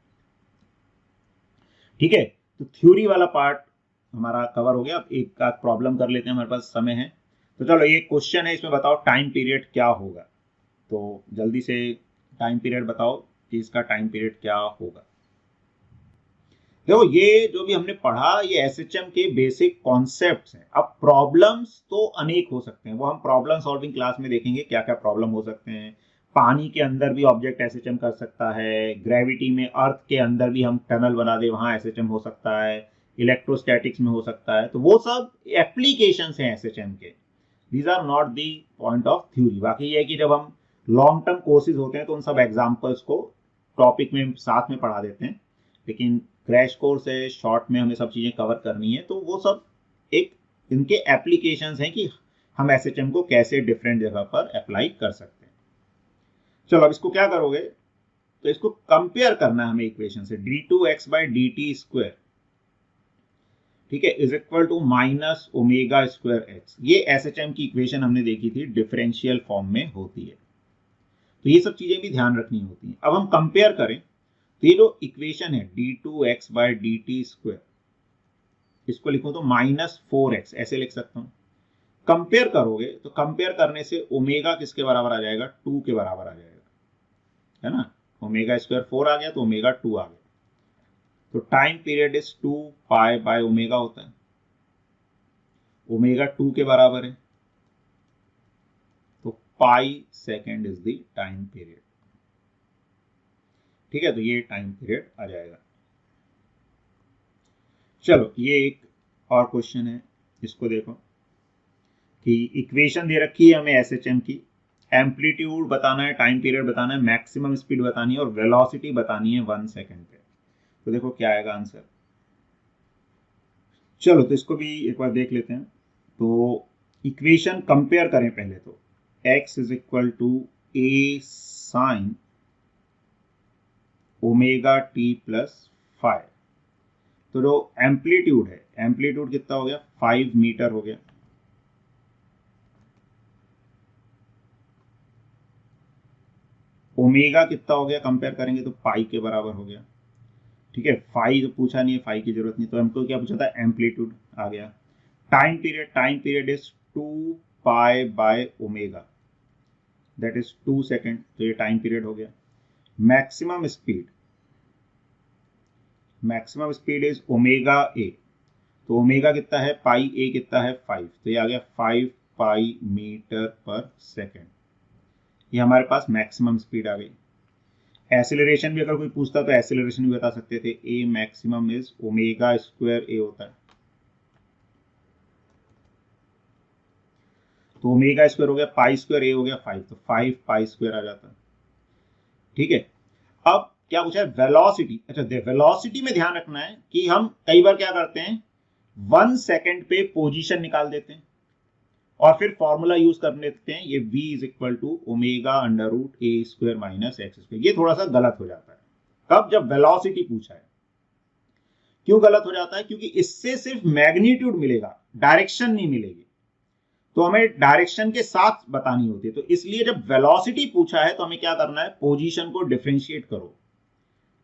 ठीक है, तो थ्योरी वाला पार्ट हमारा कवर हो गया। अब एक आध प्रॉब्लम कर लेते हैं, हमारे पास समय है। तो चलो, ये क्वेश्चन है, इसमें बताओ टाइम पीरियड क्या होगा। तो जल्दी से टाइम पीरियड बताओ कि इसका टाइम पीरियड क्या होगा। देखो, ये जो भी हमने पढ़ा ये एसएचएम के बेसिक कॉन्सेप्ट्स हैं। अब प्रॉब्लम्स तो अनेक हो सकते हैं, वो हम प्रॉब्लम सॉल्विंग क्लास में देखेंगे क्या क्या प्रॉब्लम हो सकते हैं। पानी के अंदर भी ऑब्जेक्ट एसएचएम कर सकता है, ग्रेविटी में अर्थ के अंदर भी हम टनल बना दे वहां एसएचएम हो सकता है, इलेक्ट्रोस्टैटिक्स में हो सकता है। तो वो सब एप्लीकेशंस हैं एसएचएम के, these are not the point of theory. बाकी ये है कि जब हम लॉन्ग टर्म कोर्सेज होते हैं तो उन सब एग्जाम्पल्स को टॉपिक में साथ में पढ़ा देते हैं, लेकिन क्रैश कोर्स है, शॉर्ट में हमें सब चीजें कवर करनी है, तो वो सब एक इनके एप्लीकेशंस हैं कि हम एसएचएम को कैसे डिफरेंट जगह पर अप्लाई कर सकते हैं। चलो, अब इसको क्या करोगे, तो इसको कंपेयर करना है हमें इक्वेशन से, d2x बाई dt स्क्वायर, ठीक है, is equal to minus omega square x. ये एसएचएम की इक्वेशन हमने देखी थी डिफरेंशियल फॉर्म में होती है, तो ये सब चीजें भी ध्यान रखनी होती हैं। अब हम कंपेयर करें तो ये जो इक्वेशन है d2x बाई dt स्क्वायर, इसको लिखूं तो माइनस 4x ऐसे लिख सकता हूं। कंपेयर करोगे तो कंपेयर करने से ओमेगा किसके बराबर आ जाएगा, 2 के बराबर आ जाएगा, है ना। ओमेगा स्क्वायर 4 आ गया तो ओमेगा 2 आ गया, तो time period is 2 pi by omega होता है, ओमेगा 2 के बराबर है, तो पाई second is the time period. ठीक है, तो ये टाइम पीरियड आ जाएगा। चलो, ये एक और क्वेश्चन है, इसको देखो कि इक्वेशन दे रखी है हमें एसएचएम की, एम्पलीट्यूड बताना है, टाइम पीरियड बताना है, मैक्सिमम स्पीड बतानी है और वेलोसिटी बतानी है 1 सेकेंड पे। तो देखो क्या आएगा आंसर। चलो, तो इसको भी एक बार देख लेते हैं। तो इक्वेशन कंपेयर करें पहले, तो x is equal to a sine omega T plus 5। तो जो एम्पलीट्यूड है, एम्पलीट्यूड कितना हो गया, 5 मीटर हो गया। ओमेगा कितना हो गया, कंपेयर करेंगे तो पाई के बराबर हो गया। ठीक है, फाई तो पूछा नहीं है, फाई की जरूरत नहीं, तो हमको क्या पूछा था, एम्पलीट्यूड आ गया। Time period is 2 pi by omega, that is 2 second, तो ये टाइम पीरियड हो गया। Maximum speed is omega A, तो ओमेगा कितना है, पाई ए कितना है 5, तो ये आ गया 5 पाई मीटर पर सेकेंड। ये हमारे पास मैक्सिमम स्पीड आ गई। एक्सेलरेशन भी अगर कोई पूछता तो एक्सेलरेशन भी बता सकते थे, ए मैक्सिमम इज ओमेगा स्क्वायर ए होता है, तो ओमेगा स्क्वायर हो गया, पाई स्क्वायर ए हो गया 5, तो 5 पाई स्क्वायर आ जाता है। ठीक है, अब क्या पूछा है, वेलोसिटी। अच्छा, वेलोसिटी में ध्यान रखना है कि हम कई बार क्या करते हैं, 1 सेकेंड पे पोजीशन निकाल देते हैं। और फिर फॉर्मूला यूज कर लेते हैं, ये v is equal to omega under root A square minus x square. ये थोड़ा सा गलत हो जाता है कब, जब वेलोसिटी पूछा है। क्यों गलत हो जाता है? क्योंकि इससे सिर्फ मैग्नीट्यूड मिलेगा, डायरेक्शन नहीं मिलेगी, तो हमें डायरेक्शन के साथ बतानी होती है। तो इसलिए जब वेलोसिटी पूछा है तो हमें क्या करना है, पोजीशन को डिफरेंशिएट करो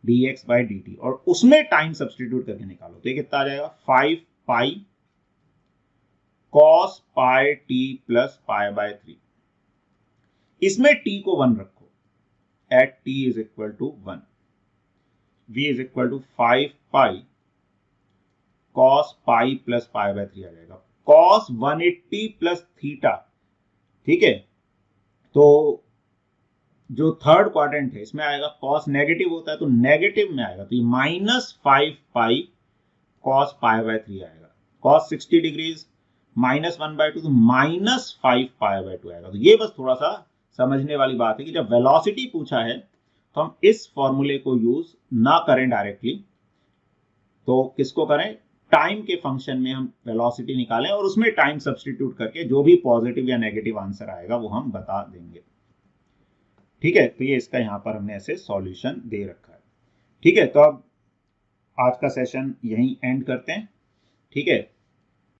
dx बाई dt और उसमें टाइम सब्सटीट्यूट करके निकालो। तो ये कितना आ जाएगा, 5 pi cos pi t plus pi by 3। इसमें t को 1 रखो, at t is equal to 1, v is equal to 5 pi cos pi plus pi by 3 आ जाएगा, cos 180 प्लस थीटा। ठीक है, तो जो थर्ड क्वाड्रेंट है इसमें आएगा cos नेगेटिव होता है तो नेगेटिव में आएगा, तो ये minus 5 pi cos pi by 3 आएगा। cos 60 डिग्रीज माइनस 1/2 तो माइनस 5 पाई बाय 2 आएगा। तो ये बस थोड़ा सा समझने वाली बात है कि जब वेलोसिटी पूछा है तो हम इस फॉर्मूले को यूज ना करें डायरेक्टली, तो किसको करें, टाइम के फंक्शन में हम वेलोसिटी निकालें और उसमें टाइम सब्सटीट्यूट करके जो भी पॉजिटिव या नेगेटिव आंसर आएगा वो हम बता देंगे। ठीक है, तो ये इसका यहां पर हमने ऐसे सॉल्यूशन दे रखा है। ठीक है, तो अब आज का सेशन यहीं एंड करते हैं। ठीक है,